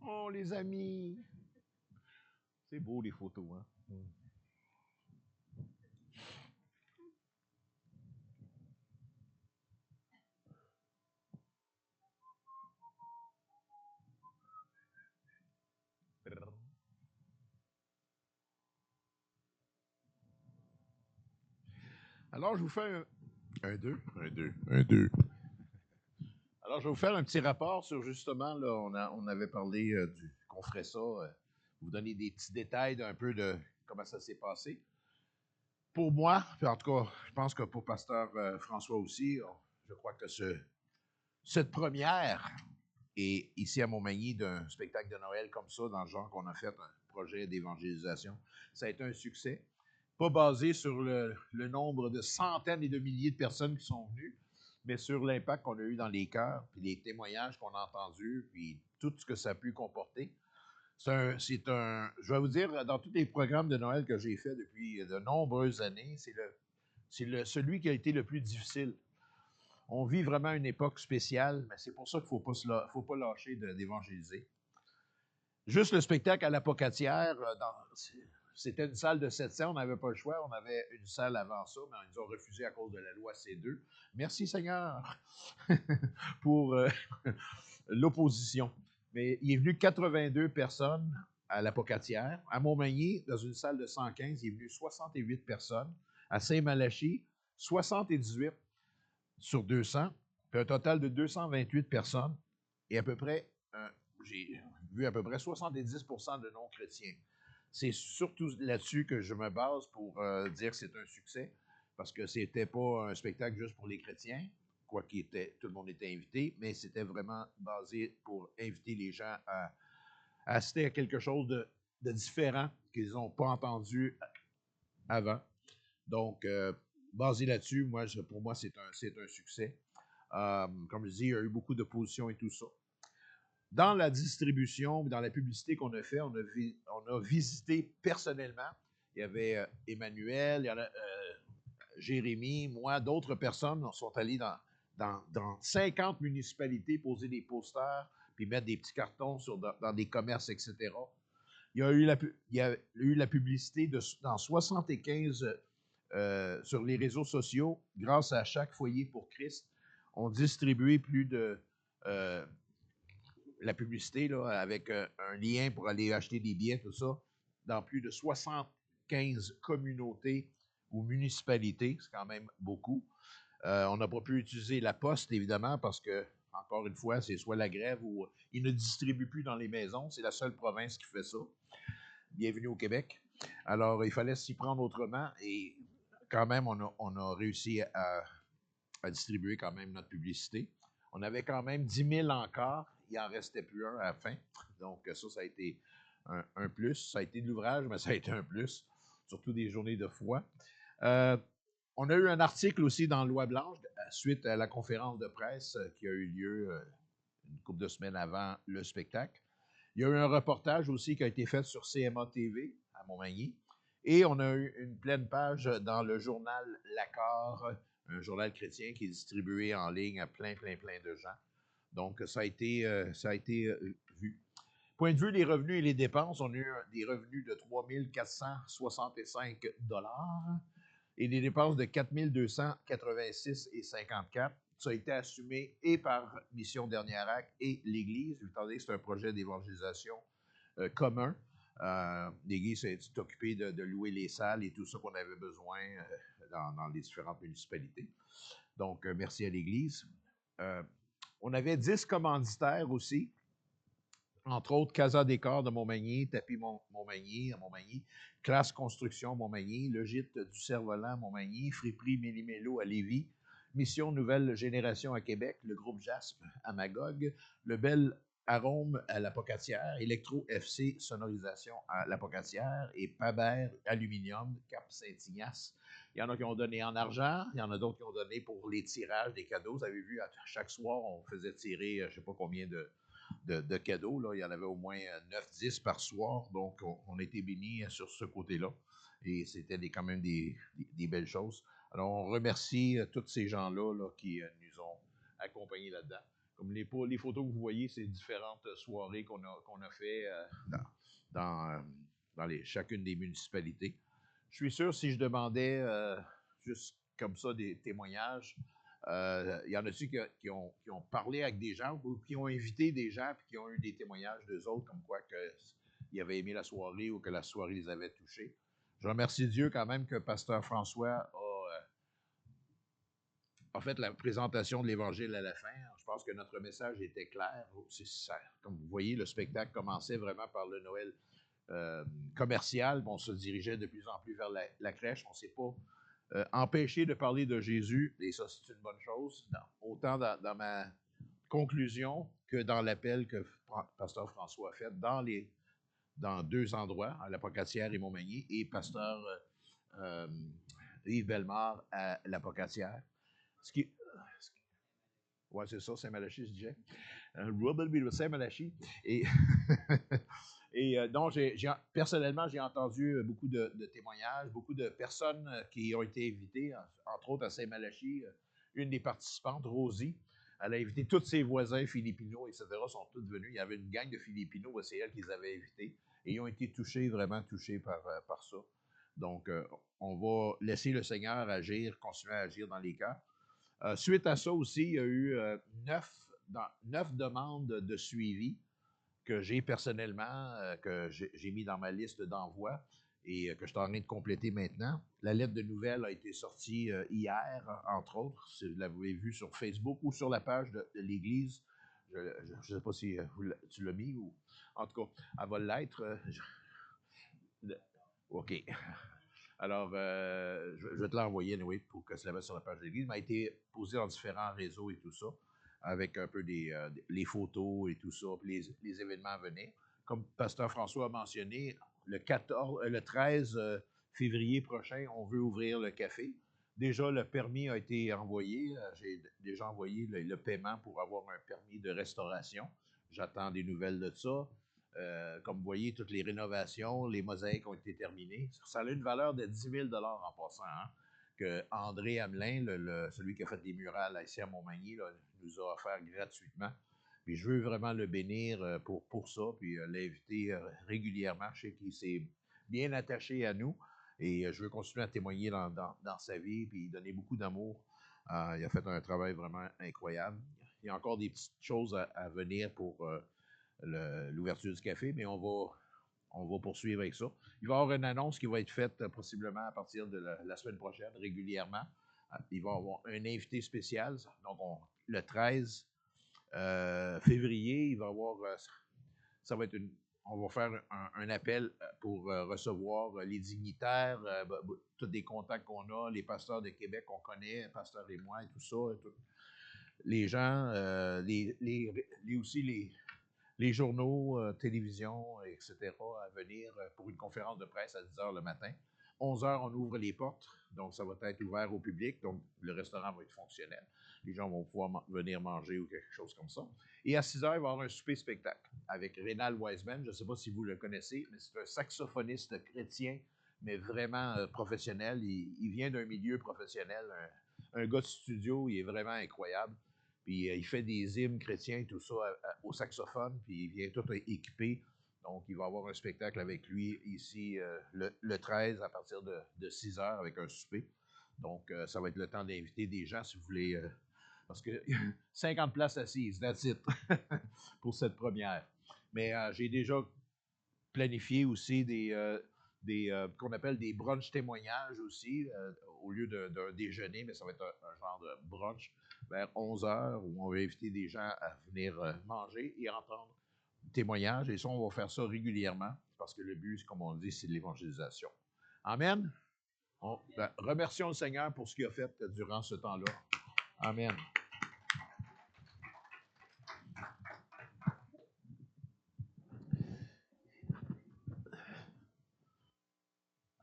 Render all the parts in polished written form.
Oh, les amis! C'est beau, les photos, hein? Alors, je vous fais un 2, un 2, un 2. Alors, je vais vous faire un petit rapport sur justement, là, on avait parlé qu'on ferait ça, vous donner des petits détails d'un peu de comment ça s'est passé. Pour moi, puis en tout cas, je pense que pour Pasteur François aussi, je crois que cette première, et ici à Montmagny, d'un spectacle de Noël comme ça, dans le genre qu'on a fait, un projet d'évangélisation, ça a été un succès. Pas basé sur le nombre de centaines et de milliers de personnes qui sont venues, mais sur l'impact qu'on a eu dans les cœurs, puis les témoignages qu'on a entendus, puis tout ce que ça a pu comporter. Je vais vous dire, dans tous les programmes de Noël que j'ai fait depuis de nombreuses années, celui qui a été le plus difficile. On vit vraiment une époque spéciale, mais c'est pour ça qu'il ne faut pas lâcher d'évangéliser. Juste le spectacle à l'Apocatière, c'était une salle de 700, on n'avait pas le choix, on avait une salle avant ça, mais ils nous ont refusé à cause de la loi C2. Merci Seigneur pour l'opposition. Mais il est venu 82 personnes à l'Apocatière. À Montmagny, dans une salle de 115, il est venu 68 personnes. À Saint-Malachie, 78 sur 200, puis un total de 228 personnes. Et à peu près, j'ai vu à peu près 70% de non-chrétiens. C'est surtout là-dessus que je me base pour dire que c'est un succès, parce que c'était pas un spectacle juste pour les chrétiens, quoi qu'il était, tout le monde était invité, mais c'était vraiment basé pour inviter les gens à assister à quelque chose de différent qu'ils n'ont pas entendu avant. Donc, basé là-dessus, pour moi, c'est un succès. Comme je dis, il y a eu beaucoup d'opposition et tout ça. Dans la distribution, dans la publicité qu'on a fait, on a visité personnellement. Il y avait Emmanuel, il y en a Jérémy, moi, d'autres personnes sont allées dans 50 municipalités poser des posters puis mettre des petits cartons dans des commerces, etc. Il y a eu la publicité dans 75 sur les réseaux sociaux, grâce à chaque foyer pour Christ. On distribuait plus de la publicité là, avec un lien pour aller acheter des billets, tout ça, dans plus de 75 communautés ou municipalités. C'est quand même beaucoup. On n'a pas pu utiliser la poste, évidemment, parce que, encore une fois, c'est soit la grève ou ils ne distribuent plus dans les maisons. C'est la seule province qui fait ça. Bienvenue au Québec. Alors, il fallait s'y prendre autrement et quand même, on a réussi à distribuer quand même notre publicité. On avait quand même 10 000 encore. Il n'en restait plus un à la fin. Donc, ça a été un plus. Ça a été de l'ouvrage, mais ça a été un plus, surtout des journées de foi. On a eu un article aussi dans Loi Blanche suite à la conférence de presse qui a eu lieu une couple de semaines avant le spectacle. Il y a eu un reportage aussi qui a été fait sur CMA TV à Montmagny. Et on a eu une pleine page dans le journal L'Accord, un journal chrétien qui est distribué en ligne à plein de gens. Donc, ça a été vu. Point de vue des revenus et les dépenses, on a eu des revenus de 3 465 et des dépenses de 4 286,54. Ça a été assumé et par Mission Dernier Acte et l'Église. Vous entendez, c'est un projet d'évangélisation commun. L'Église s'est occupée de louer les salles et tout ça qu'on avait besoin dans les différentes municipalités. Donc, merci à l'Église. On avait 10 commanditaires aussi, entre autres Casa Décor de Montmagny, Tapis Montmagny à Montmagny, Classe Construction Montmagny, Le Gîte du Cerf-Volant à Montmagny, Friperie Méli-Mélo à Lévis, Mission Nouvelle Génération à Québec, le groupe JASP à Magog, le Bel Arôme à l'Apocatière, Electro FC Sonorisation à l'Apocatière et Paber Aluminium, Cap Saint-Ignace. Il y en a qui ont donné en argent, il y en a d'autres qui ont donné pour les tirages des cadeaux. Vous avez vu, à chaque soir, on faisait tirer, je ne sais pas combien de cadeaux. Là. Il y en avait au moins 9-10 par soir. Donc, on était bénis sur ce côté-là. Et c'était quand même des belles choses. Alors, on remercie tous ces gens-là qui nous ont accompagnés là-dedans. Comme les photos que vous voyez, c'est différentes soirées qu'on a fait dans chacune des municipalités. Je suis sûr, si je demandais juste comme ça des témoignages, il y en a-tu qui ont parlé avec des gens ou qui ont invité des gens et qui ont eu des témoignages d'eux autres, comme quoi ils avaient aimé la soirée ou que la soirée les avait touchés. Je remercie Dieu quand même que Pasteur François a fait la présentation de l'Évangile à la fin. Je pense que notre message était clair. Comme vous voyez, le spectacle commençait vraiment par le Noël commercial. On se dirigeait de plus en plus vers la crèche. On ne s'est pas empêché de parler de Jésus, et ça, c'est une bonne chose, autant dans ma conclusion que dans l'appel que Pasteur François a fait dans 2 endroits, à la Pocatière et Montmagny, et Pasteur Yves Bellemare à la Pocatière. Oui, c'est ça, Saint-Malachie, je disais. Saint-Malachie. Et donc, personnellement, j'ai entendu beaucoup de témoignages, beaucoup de personnes qui ont été invitées, entre autres à Saint-Malachie. Une des participantes, Rosie, elle a invité tous ses voisins philippinos, etc., sont tous venus. Il y avait une gang de philippinos, c'est elle qui les avait invités. Et ils ont été vraiment touchés par ça. Donc, on va laisser le Seigneur agir, continuer à agir dans les cas. Suite à ça aussi, il y a eu 9 demandes de suivi que j'ai personnellement, que j'ai mis dans ma liste d'envoi et que je suis en train de compléter maintenant. La lettre de nouvelles a été sortie hier, entre autres. Si vous l'avez vu sur Facebook ou sur la page de l'Église. Je ne sais pas si tu l'as mis ou... En tout cas, elle va l'être. OK. Alors, je vais te l'envoyer, anyway, pour que ça la mette sur la page de l'Église. Elle m'a été posée dans différents réseaux et tout ça, avec un peu les photos et tout ça, puis les événements à venir. Comme Pasteur François a mentionné, le 13 février prochain, on veut ouvrir le café. Déjà, le permis a été envoyé. J'ai déjà envoyé le paiement pour avoir un permis de restauration. J'attends des nouvelles de ça. Comme vous voyez, toutes les rénovations, les mosaïques ont été terminées. Ça a une valeur de 10 000 en passant. Hein, que André Hamelin, celui qui a fait des murales ici à Montmagny, là, nous a offert gratuitement. Puis je veux vraiment le bénir pour ça, puis l'inviter régulièrement. Je sais qu'il s'est bien attaché à nous et je veux continuer à témoigner dans sa vie, puis donner beaucoup d'amour. Il a fait un travail vraiment incroyable. Il y a encore des petites choses à venir pour l'ouverture du café, mais on va poursuivre avec ça. Il va y avoir une annonce qui va être faite possiblement à partir de la semaine prochaine, régulièrement. Il va y avoir un invité spécial. Donc, le 13 février, il va y avoir... ça va être on va faire un appel pour recevoir les dignitaires, tous les contacts qu'on a, les pasteurs de Québec qu'on connaît, pasteurs et moi, et tout ça. Les gens, aussi les journaux, télévision, etc., à venir pour une conférence de presse à 10 h le matin. 11 h, on ouvre les portes, donc ça va être ouvert au public, donc le restaurant va être fonctionnel. Les gens vont pouvoir venir manger ou quelque chose comme ça. Et à 6 h, il va y avoir un souper spectacle avec Rénal Wiseman. Je ne sais pas si vous le connaissez, mais c'est un saxophoniste chrétien, mais vraiment professionnel. Il vient d'un milieu professionnel, un gars de studio, il est vraiment incroyable. Puis il fait des hymnes chrétiens et tout ça au saxophone, puis il vient tout équipé. Donc, il va avoir un spectacle avec lui ici le 13 à partir de 6 h avec un souper. Donc, ça va être le temps d'inviter des gens si vous voulez. Parce que 50 places assises, that's it, pour cette première. Mais j'ai déjà planifié aussi qu'on appelle des brunchs témoignages aussi, au lieu d'un déjeuner, mais ça va être un genre de brunch vers 11 h où on va inviter des gens à venir manger et entendre témoignages. Et ça, on va faire ça régulièrement parce que le but, comme on dit, c'est de l'évangélisation. Amen. Remercions le Seigneur pour ce qu'il a fait durant ce temps-là. Amen.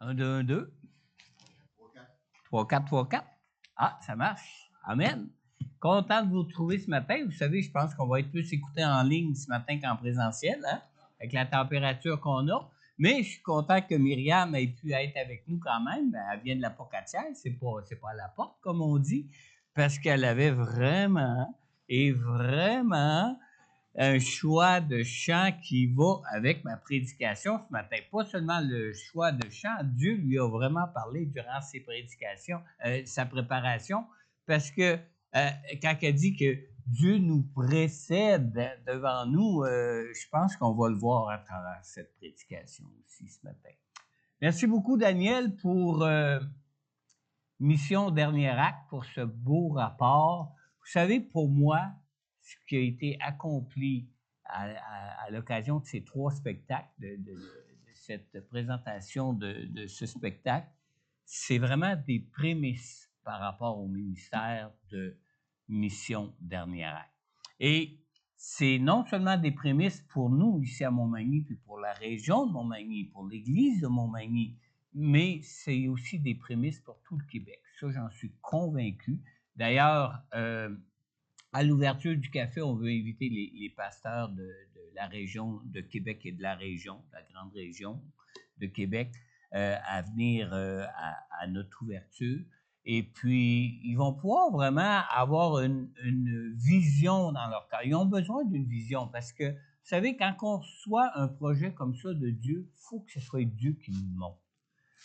Un, deux, un, deux. 3, 4, 3, 4. Ah, ça marche. Amen. Content de vous retrouver ce matin. Vous savez, je pense qu'on va être plus écoutés en ligne ce matin qu'en présentiel, hein, avec la température qu'on a. Mais je suis content que Myriam ait pu être avec nous quand même. Elle vient de la Pocatière, c'est pas à la porte, comme on dit, parce qu'elle avait vraiment est vraiment un choix de chant qui va avec ma prédication ce matin. Pas seulement le choix de chant, Dieu lui a vraiment parlé durant ses prédications, sa préparation, parce que quand elle dit que Dieu nous précède devant nous, je pense qu'on va le voir à travers cette prédication aussi ce matin. Merci beaucoup, Daniel, pour Mission Dernier Acte, pour ce beau rapport. Vous savez, pour moi, ce qui a été accompli à l'occasion de ces 3 spectacles, de cette présentation de ce spectacle, c'est vraiment des prémices par rapport au ministère de Mission Dernier Acte. Et c'est non seulement des prémices pour nous ici à Montmagny, puis pour la région de Montmagny, pour l'Église de Montmagny, mais c'est aussi des prémices pour tout le Québec. Ça, j'en suis convaincu. D'ailleurs, à l'ouverture du café, on veut inviter les pasteurs de la région de Québec et de la région, de la grande région de Québec, à venir à notre ouverture. Et puis, ils vont pouvoir vraiment avoir une vision dans leur cœur. Ils ont besoin d'une vision parce que, vous savez, quand on reçoit un projet comme ça de Dieu, il faut que ce soit Dieu qui nous montre.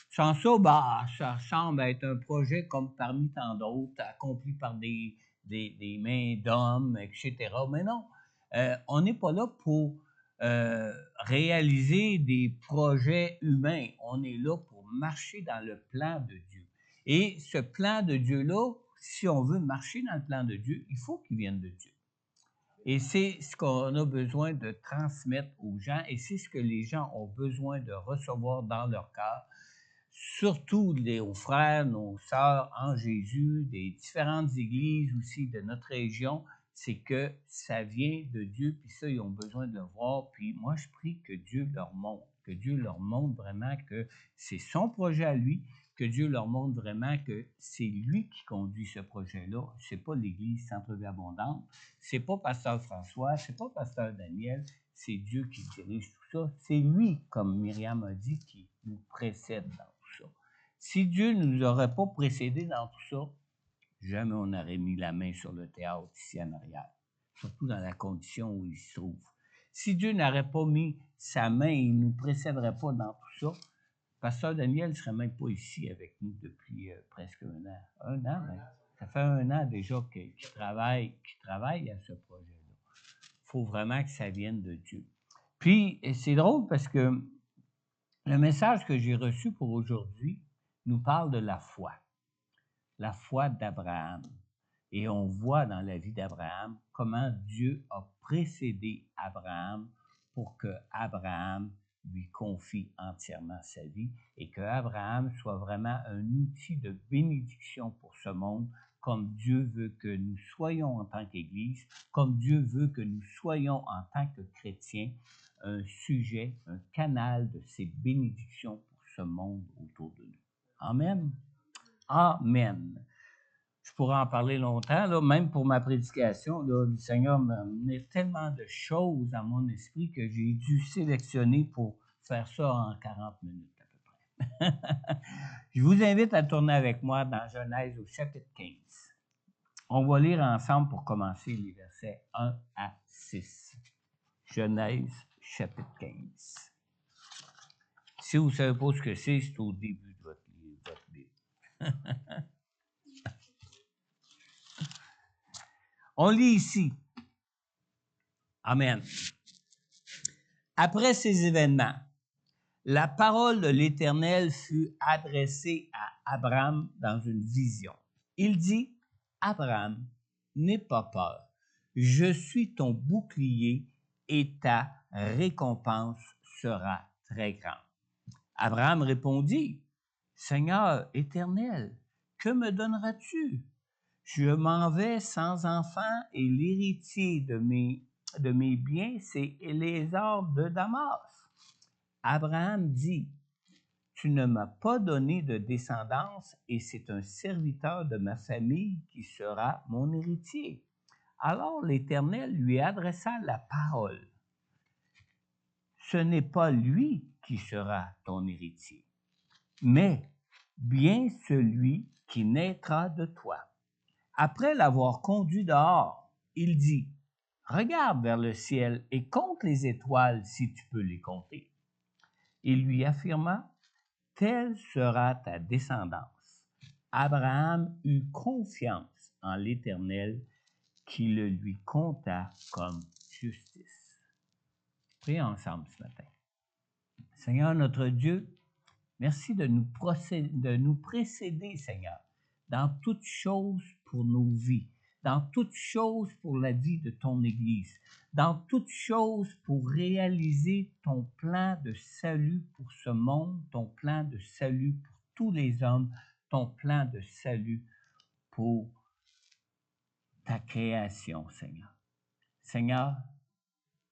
Sans ça, bah, ça semble être un projet comme parmi tant d'autres, accompli par des mains d'hommes, etc. Mais non, on n'est pas là pour réaliser des projets humains. On est là pour marcher dans le plan de Dieu. Et ce plan de Dieu-là, si on veut marcher dans le plan de Dieu, il faut qu'il vienne de Dieu. Et c'est ce qu'on a besoin de transmettre aux gens et c'est ce que les gens ont besoin de recevoir dans leur cœur. Surtout aux frères, nos sœurs en Jésus, des différentes églises aussi de notre région, c'est que ça vient de Dieu, puis ça, ils ont besoin de le voir. Puis moi, je prie que Dieu leur montre, vraiment que c'est son projet à lui, que Dieu leur montre vraiment que c'est lui qui conduit ce projet-là. C'est pas l'Église Centre-Vie Abondante, c'est pas Pasteur François, c'est pas Pasteur Daniel, c'est Dieu qui dirige tout ça. C'est lui, comme Myriam a dit, qui nous précède dans tout ça. Si Dieu ne nous aurait pas précédés dans tout ça, jamais on n'aurait mis la main sur le théâtre ici en arrière, surtout dans la condition où il se trouve. Si Dieu n'aurait pas mis sa main, il ne nous précéderait pas dans tout ça, Pasteur Daniel ne serait même pas ici avec nous depuis presque 1 an. 1 an, ben, ça fait 1 an déjà qu'il travaille à ce projet-là. Il faut vraiment que ça vienne de Dieu. Puis, c'est drôle parce que le message que j'ai reçu pour aujourd'hui nous parle de la foi d'Abraham. Et on voit dans la vie d'Abraham comment Dieu a précédé Abraham pour que Abraham lui confie entièrement sa vie et que Abraham soit vraiment un outil de bénédiction pour ce monde, comme Dieu veut que nous soyons en tant qu'Église, comme Dieu veut que nous soyons en tant que chrétiens, un sujet, un canal de ces bénédictions pour ce monde autour de nous. Amen. Amen. Je pourrais en parler longtemps, là, même pour ma prédication. Là, le Seigneur m'a amené tellement de choses dans mon esprit que j'ai dû sélectionner pour faire ça en 40 minutes à peu près. Je vous invite à tourner avec moi dans Genèse au chapitre 15. On va lire ensemble pour commencer les versets 1 à 6. Genèse chapitre 15. Si vous ne savez pas ce que c'est au début de votre livre. On lit ici. Amen. Après ces événements, la parole de l'Éternel fut adressée à Abraham dans une vision. Il dit, « Abraham, n'aie pas peur. Je suis ton bouclier et ta récompense sera très grande. » Abraham répondit, « Seigneur éternel, que me donneras-tu? Je m'en vais sans enfant et l'héritier de mes biens, c'est Éléazar de Damas. » Abraham dit, « Tu ne m'as pas donné de descendance et c'est un serviteur de ma famille qui sera mon héritier. » Alors l'Éternel lui adressa la parole. « Ce n'est pas lui qui sera ton héritier, mais bien celui qui naîtra de toi. » Après l'avoir conduit dehors, il dit, « Regarde vers le ciel et compte les étoiles si tu peux les compter. » Il lui affirma, « Telle sera ta descendance. » Abraham eut confiance en l'Éternel qui le lui compta comme justice. Prions ensemble ce matin. Seigneur notre Dieu, merci de nous précéder, Seigneur, dans toutes choses pour nos vies, dans toutes choses pour la vie de ton Église, dans toutes choses pour réaliser ton plan de salut pour ce monde, ton plan de salut pour tous les hommes, ton plan de salut pour ta création, Seigneur. Seigneur,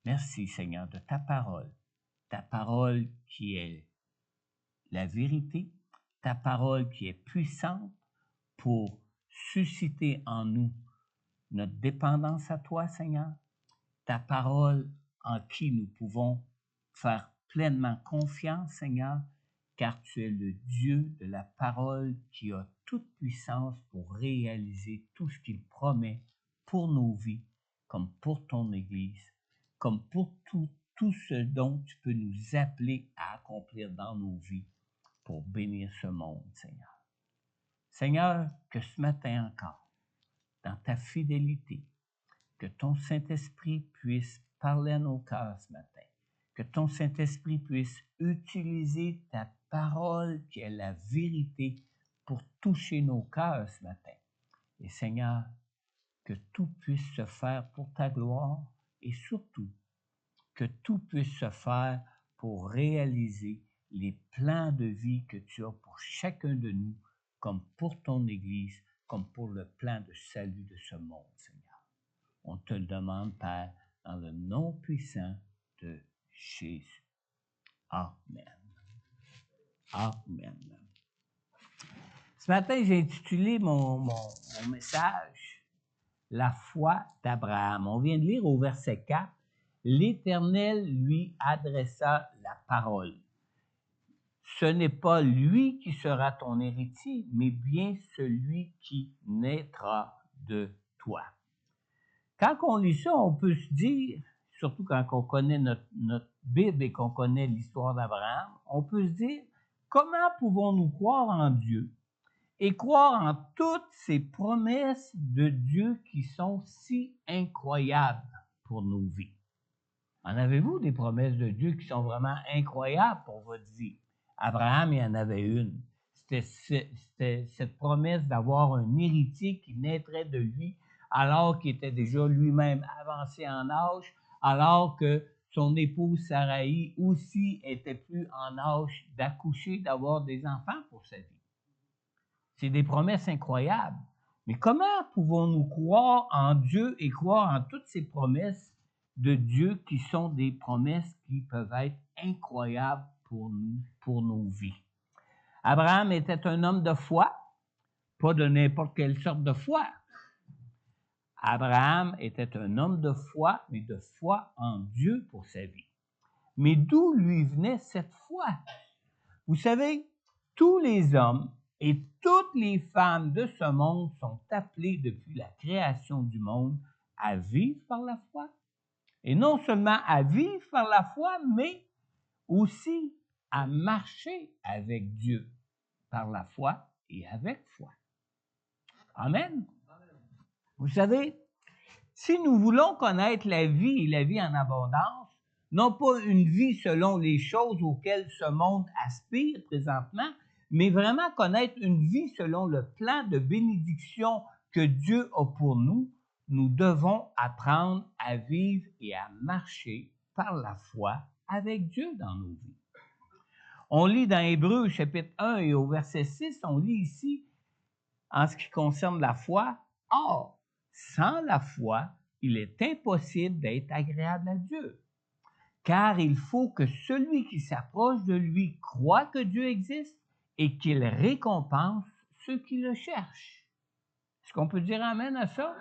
merci, Seigneur, de ta parole qui est la vérité, ta parole qui est puissante pour susciter en nous notre dépendance à toi, Seigneur, ta parole en qui nous pouvons faire pleinement confiance, Seigneur, car tu es le Dieu de la parole qui a toute puissance pour réaliser tout ce qu'il promet pour nos vies, comme pour ton Église, comme pour tout ce dont tu peux nous appeler à accomplir dans nos vies pour bénir ce monde, Seigneur. Seigneur, que ce matin encore, dans ta fidélité, que ton Saint-Esprit puisse parler à nos cœurs ce matin, que ton Saint-Esprit puisse utiliser ta parole qui est la vérité pour toucher nos cœurs ce matin. Et Seigneur, que tout puisse se faire pour ta gloire et surtout que tout puisse se faire pour réaliser les plans de vie que tu as pour chacun de nous, comme pour ton Église, comme pour le plan de salut de ce monde, Seigneur. On te le demande, Père, dans le nom puissant de Jésus. Amen. Amen. Ce matin, j'ai intitulé mon message « La foi d'Abraham ». On vient de lire au verset 4, « L'Éternel lui adressa la parole. Ce n'est pas lui qui sera ton héritier, mais bien celui qui naîtra de toi. » Quand on lit ça, on peut se dire, surtout quand on connaît notre Bible et qu'on connaît l'histoire d'Abraham, on peut se dire, comment pouvons-nous croire en Dieu et croire en toutes ces promesses de Dieu qui sont si incroyables pour nos vies? En avez-vous des promesses de Dieu qui sont vraiment incroyables pour votre vie? Abraham, il y en avait une. C'était cette promesse d'avoir un héritier qui naîtrait de lui alors qu'il était déjà lui-même avancé en âge, alors que son épouse Saraï aussi était plus en âge d'accoucher, d'avoir des enfants pour sa vie. C'est des promesses incroyables. Mais comment pouvons-nous croire en Dieu et croire en toutes ces promesses de Dieu qui sont des promesses qui peuvent être incroyables pour nous, pour nos vies? Abraham était un homme de foi, pas de n'importe quelle sorte de foi. Abraham était un homme de foi, mais de foi en Dieu pour sa vie. Mais d'où lui venait cette foi? Vous savez, tous les hommes et toutes les femmes de ce monde sont appelés depuis la création du monde à vivre par la foi. Et non seulement à vivre par la foi, mais aussi à marcher avec Dieu par la foi et avec foi. Amen. Vous savez, si nous voulons connaître la vie et la vie en abondance, non pas une vie selon les choses auxquelles ce monde aspire présentement, mais vraiment connaître une vie selon le plan de bénédiction que Dieu a pour nous, nous devons apprendre à vivre et à marcher par la foi avec Dieu dans nos vies. On lit dans Hébreux chapitre 1 et au verset 6, on lit ici, en ce qui concerne la foi, « Or, sans la foi, il est impossible d'être agréable à Dieu, car il faut que celui qui s'approche de lui croit que Dieu existe et qu'il récompense ceux qui le cherchent. » Est-ce qu'on peut dire amen à ça?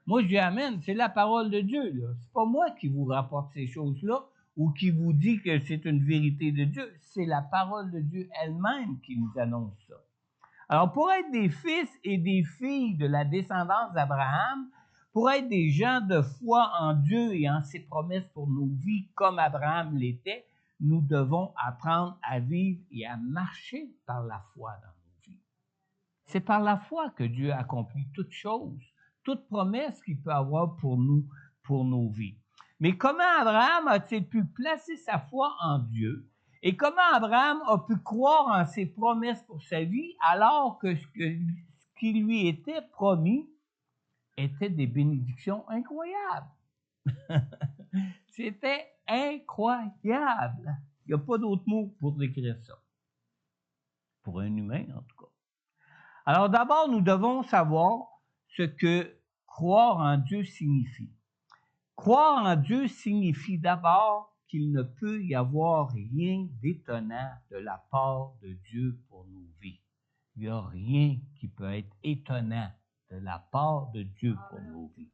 Moi, je dis amen, c'est la parole de Dieu. Ce n'est pas moi qui vous rapporte ces choses-là ou qui vous dit que c'est une vérité de Dieu. C'est la parole de Dieu elle-même qui nous annonce ça. Alors, pour être des fils et des filles de la descendance d'Abraham, pour être des gens de foi en Dieu et en ses promesses pour nos vies, comme Abraham l'était, nous devons apprendre à vivre et à marcher par la foi dans nos vies. C'est par la foi que Dieu accomplit toutes choses, toute promesse qu'il peut avoir pour nous, pour nos vies. Mais comment Abraham a-t-il pu placer sa foi en Dieu? Et comment Abraham a pu croire en ses promesses pour sa vie alors que ce qui lui était promis était des bénédictions incroyables? C'était incroyable. Il n'y a pas d'autre mot pour décrire ça. Pour un humain, en tout cas. Alors d'abord, nous devons savoir ce que croire en Dieu signifie. Croire en Dieu signifie d'abord qu'il ne peut y avoir rien d'étonnant de la part de Dieu pour nos vies. Il n'y a rien qui peut être étonnant de la part de Dieu pour nos vies.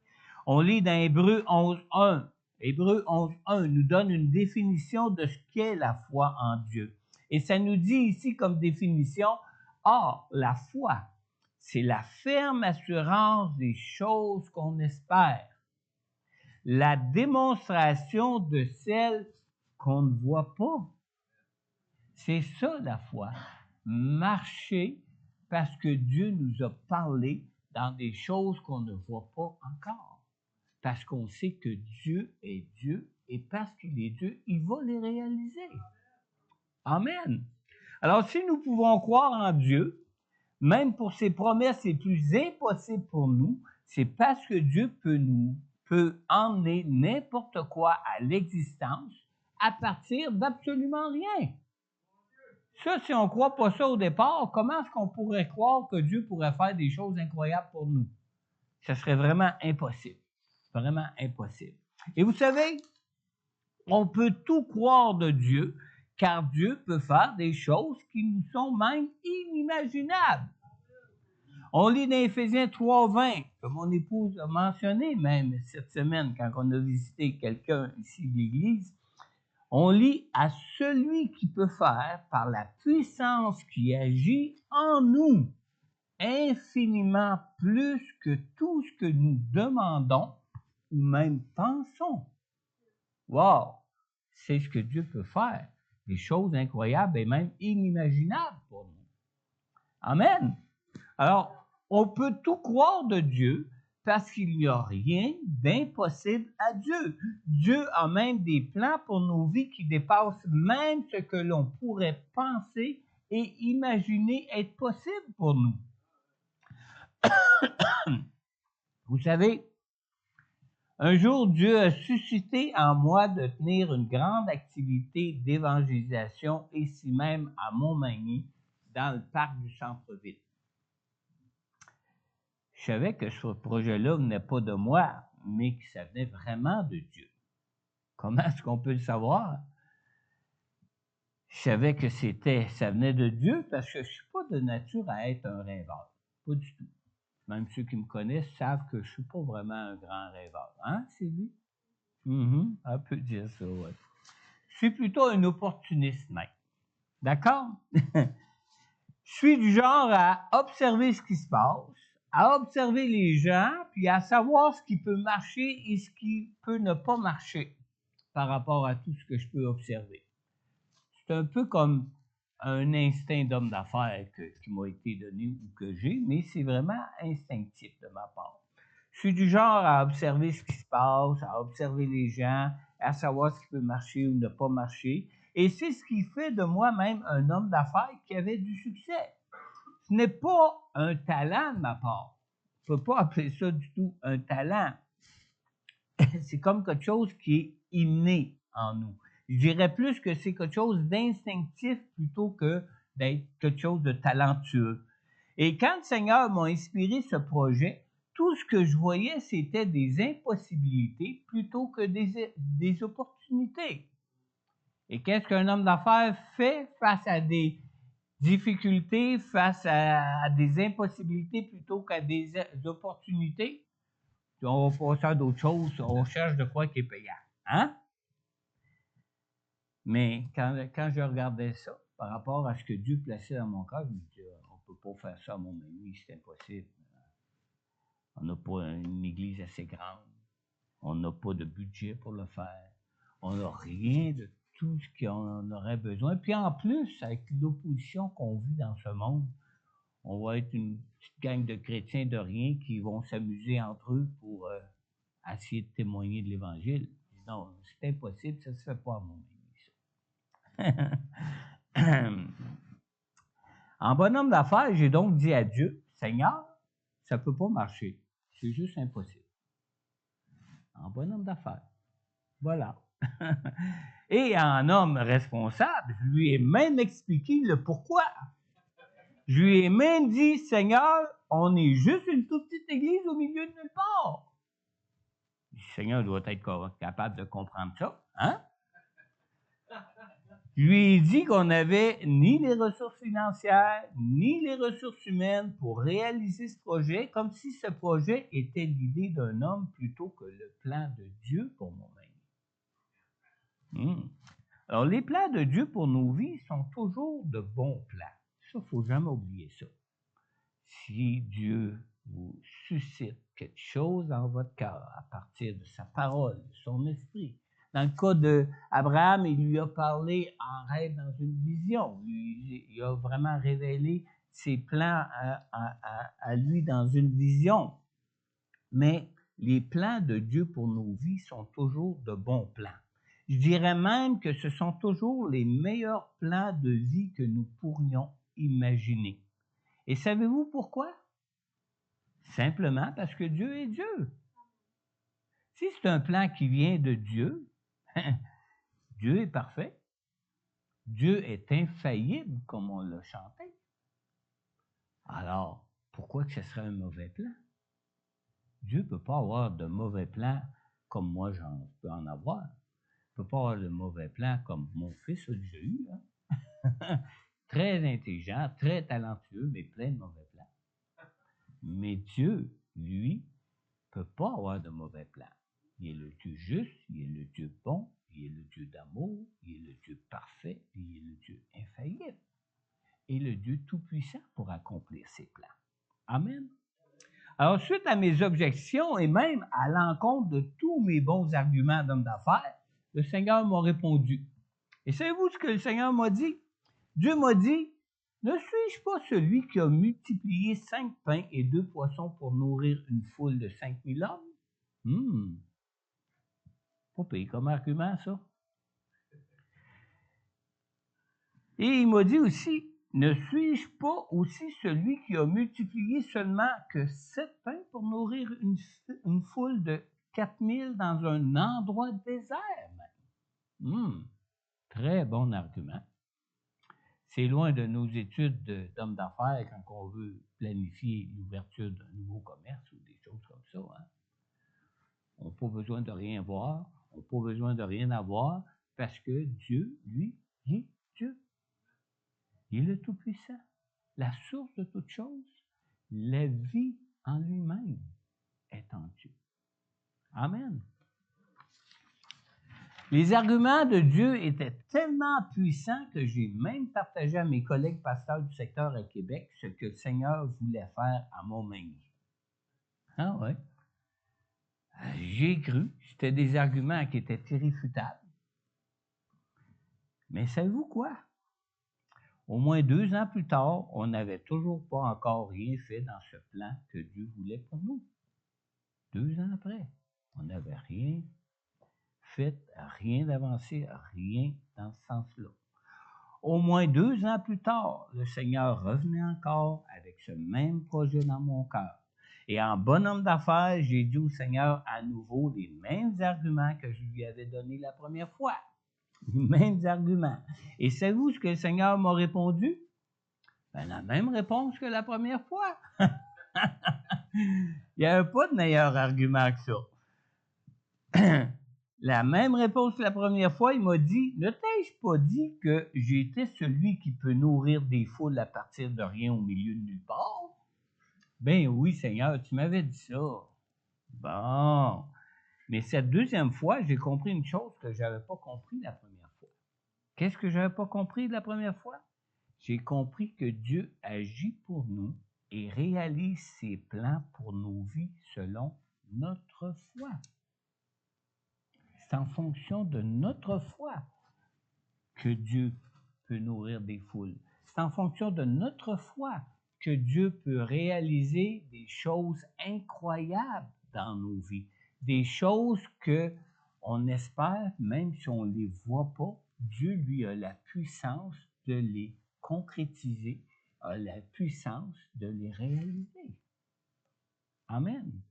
On lit dans Hébreux 11.1. Hébreux 11.1 nous donne une définition de ce qu'est la foi en Dieu. Et ça nous dit ici comme définition, or, la foi, c'est la ferme assurance des choses qu'on espère, la démonstration de celles qu'on ne voit pas. C'est ça la foi. Marcher parce que Dieu nous a parlé dans des choses qu'on ne voit pas encore. Parce qu'on sait que Dieu est Dieu et parce qu'il est Dieu, il va les réaliser. Amen. Alors, si nous pouvons croire en Dieu, même pour ses promesses les plus impossibles pour nous, c'est parce que Dieu peut emmener n'importe quoi à l'existence à partir d'absolument rien. Ça, si on ne croit pas ça au départ, comment est-ce qu'on pourrait croire que Dieu pourrait faire des choses incroyables pour nous? Ce serait vraiment impossible. Vraiment impossible. Et vous savez, on peut tout croire de Dieu, car Dieu peut faire des choses qui nous sont même inimaginables. On lit dans Éphésiens 3.20, que mon épouse a mentionné même cette semaine quand on a visité quelqu'un ici de l'Église. On lit à celui qui peut faire, par la puissance qui agit en nous, infiniment plus que tout ce que nous demandons ou même pensons. Wow! C'est ce que Dieu peut faire. Des choses incroyables et même inimaginables pour nous. Amen! Alors, on peut tout croire de Dieu parce qu'il n'y a rien d'impossible à Dieu. Dieu a même des plans pour nos vies qui dépassent même ce que l'on pourrait penser et imaginer être possible pour nous. Vous savez, un jour, Dieu a suscité en moi de tenir une grande activité d'évangélisation ici même à Montmagny, dans le parc du centre-ville. Je savais que ce projet-là venait pas de moi, mais que ça venait vraiment de Dieu. Comment est-ce qu'on peut le savoir? Je savais que ça venait de Dieu parce que je ne suis pas de nature à être un rêveur. Pas du tout. Même ceux qui me connaissent savent que je ne suis pas vraiment un grand rêveur. Hein, Sylvie? On peut dire ça, oui. Je suis plutôt un opportuniste, même. D'accord? Je suis du genre à observer ce qui se passe, à observer les gens, puis à savoir ce qui peut marcher et ce qui peut ne pas marcher par rapport à tout ce que je peux observer. C'est un peu comme un instinct d'homme d'affaires qui m'a été donné ou que j'ai, mais c'est vraiment instinctif de ma part. Je suis du genre à observer ce qui se passe, à observer les gens, à savoir ce qui peut marcher ou ne pas marcher. Et c'est ce qui fait de moi-même un homme d'affaires qui avait du succès. Ce n'est pas un talent de ma part. On ne peut pas appeler ça du tout un talent. C'est comme quelque chose qui est inné en nous. Je dirais plus que c'est quelque chose d'instinctif plutôt que d'être quelque chose de talentueux. Et quand le Seigneur m'a inspiré ce projet, tout ce que je voyais, c'était des impossibilités plutôt que des opportunités. Et qu'est-ce qu'un homme d'affaires fait face à des difficultés, face à des impossibilités plutôt qu'à des opportunités? On va passer à d'autres choses, on cherche de quoi qui est payant. Hein? Mais quand je regardais ça, par rapport à ce que Dieu plaçait dans mon cœur, je me disais, on ne peut pas faire ça à mon ami, c'est impossible. On n'a pas une église assez grande. On n'a pas de budget pour le faire. On n'a rien de tout ce qu'on aurait besoin. Puis en plus, avec l'opposition qu'on vit dans ce monde, on va être une petite gang de chrétiens de rien qui vont s'amuser entre eux pour essayer de témoigner de l'Évangile. Non, c'est impossible, ça ne se fait pas à mon église. En bonhomme d'affaires, j'ai donc dit à Dieu, Seigneur, ça ne peut pas marcher. C'est juste impossible. En bonhomme d'affaires. Voilà. Et en homme responsable, je lui ai même expliqué le pourquoi. Je lui ai même dit, Seigneur, on est juste une toute petite église au milieu de nulle part. Le Seigneur doit être capable de comprendre ça, hein? Je lui ai dit qu'on n'avait ni les ressources financières, ni les ressources humaines pour réaliser ce projet, comme si ce projet était l'idée d'un homme plutôt que le plan de Dieu pour nous-mêmes. Alors, les plans de Dieu pour nos vies sont toujours de bons plans. Ça, il ne faut jamais oublier ça. Si Dieu vous suscite quelque chose dans votre cœur à partir de sa parole, de son esprit. Dans le cas d'Abraham, il lui a parlé en rêve dans une vision. Il a vraiment révélé ses plans à lui dans une vision. Mais les plans de Dieu pour nos vies sont toujours de bons plans. Je dirais même que ce sont toujours les meilleurs plans de vie que nous pourrions imaginer. Et savez-vous pourquoi? Simplement parce que Dieu est Dieu. Si c'est un plan qui vient de Dieu, Dieu est parfait. Dieu est infaillible, comme on l'a chanté. Alors, pourquoi que ce serait un mauvais plan? Dieu ne peut pas avoir de mauvais plans comme moi j'en peux en avoir. Il ne peut pas avoir de mauvais plans comme mon fils a déjà eu. Hein? Très intelligent, très talentueux, mais plein de mauvais plans. Mais Dieu, lui, ne peut pas avoir de mauvais plans. Il est le Dieu juste, il est le Dieu bon, il est le Dieu d'amour, il est le Dieu parfait, il est le Dieu infaillible. Et le Dieu tout-puissant pour accomplir ses plans. Amen. Alors, suite à mes objections et même à l'encontre de tous mes bons arguments d'homme d'affaires, le Seigneur m'a répondu. Et savez-vous ce que le Seigneur m'a dit? Dieu m'a dit, ne suis-je pas celui qui a multiplié 5 pains et 2 poissons pour nourrir une foule de 5000 hommes? Pas payé comme argument, ça. Et il m'a dit aussi, ne suis-je pas aussi celui qui a multiplié seulement que 7 pains pour nourrir une foule de 4000 dans un endroit désert? Très bon argument. C'est loin de nos études d'hommes d'affaires quand on veut planifier l'ouverture d'un nouveau commerce ou des choses comme ça. Hein? On n'a pas besoin de rien voir, on n'a pas besoin de rien avoir, parce que Dieu, lui, est Dieu. Il est le Tout-Puissant, la source de toute chose. La vie en lui-même est en Dieu. Amen. Les arguments de Dieu étaient tellement puissants que j'ai même partagé à mes collègues pasteurs du secteur à Québec ce que le Seigneur voulait faire à Montmagny. Ah ouais. J'ai cru. C'était des arguments qui étaient irréfutables. Mais savez-vous quoi? Au moins 2 ans plus tard, on n'avait toujours pas encore rien fait dans ce plan que Dieu voulait pour nous. 2 ans après, on n'avait rien fait, rien d'avancé, rien dans ce sens-là. Au moins 2 ans plus tard, le Seigneur revenait encore avec ce même projet dans mon cœur. Et en bonhomme d'affaires, j'ai dit au Seigneur à nouveau les mêmes arguments que je lui avais donnés la première fois. Les mêmes arguments. Et savez-vous ce que le Seigneur m'a répondu? Ben, la même réponse que la première fois. Il n'y avait pas de meilleur argument que ça. La même réponse que la première fois, il m'a dit, ne t'ai-je pas dit que j'étais celui qui peut nourrir des foules à partir de rien au milieu de nulle part? Ben oui, Seigneur, tu m'avais dit ça. Bon. Mais cette deuxième fois, j'ai compris une chose que je n'avais pas compris la première fois. Qu'est-ce que je n'avais pas compris la première fois? J'ai compris que Dieu agit pour nous et réalise ses plans pour nos vies selon notre foi. C'est en fonction de notre foi que Dieu peut nourrir des foules. C'est en fonction de notre foi que Dieu peut réaliser des choses incroyables dans nos vies. Des choses que on espère, même si on ne les voit pas, Dieu, lui, a la puissance de les concrétiser, a la puissance de les réaliser. Amen.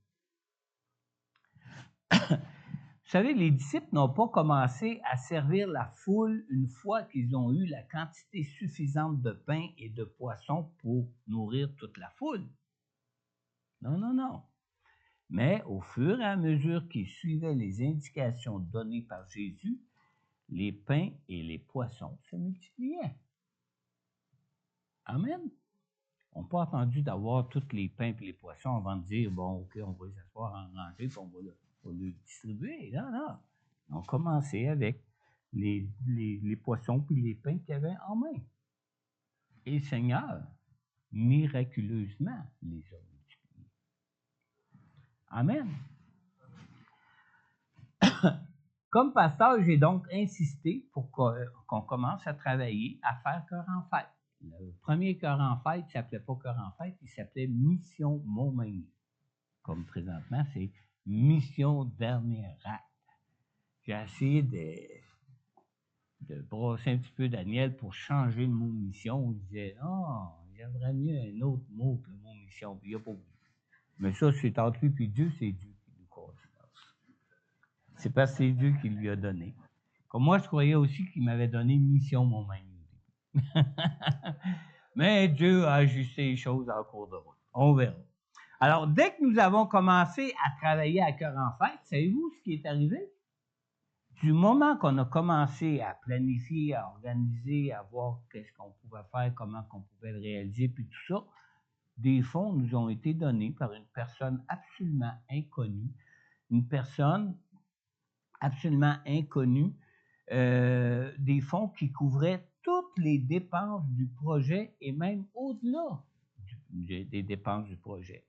Vous savez, les disciples n'ont pas commencé à servir la foule une fois qu'ils ont eu la quantité suffisante de pain et de poissons pour nourrir toute la foule. Non, non, non. Mais au fur et à mesure qu'ils suivaient les indications données par Jésus, les pains et les poissons se multipliaient. Amen. On n'a pas attendu d'avoir tous les pains et les poissons avant de dire, bon, OK, on va les asseoir en rangée et on va le distribuer. Non, non. On a commencé avec les poissons puis les pains qu'il y avait en main. Et le Seigneur, miraculeusement, les a multipliés. Amen. Comme pasteur, j'ai donc insisté pour qu'on commence à travailler, à faire cœur en fête. Le premier cœur en fête ne s'appelait pas cœur en fête, il s'appelait Mission Montmagny. Comme présentement, c'est Mission Dernier Acte. J'ai essayé de brosser un petit peu Daniel pour changer le mot mission. On disait, non, j'aimerais mieux un autre mot que le mot mission. Puis il n'y a pas oublié. Mais ça, c'est entre lui et Dieu, c'est Dieu qui nous cause. C'est parce que c'est Dieu qui lui a donné. Comme moi, je croyais aussi qu'il m'avait donné Mission Montmagny. Mais Dieu a ajusté les choses en cours de route. On verra. Alors, dès que nous avons commencé à travailler à cœur en fête, savez-vous ce qui est arrivé? Du moment qu'on a commencé à planifier, à organiser, à voir qu'est-ce qu'on pouvait faire, comment qu'on pouvait le réaliser, puis tout ça, des fonds nous ont été donnés par une personne absolument inconnue, des fonds qui couvraient toutes les dépenses du projet et même au-delà des dépenses du projet.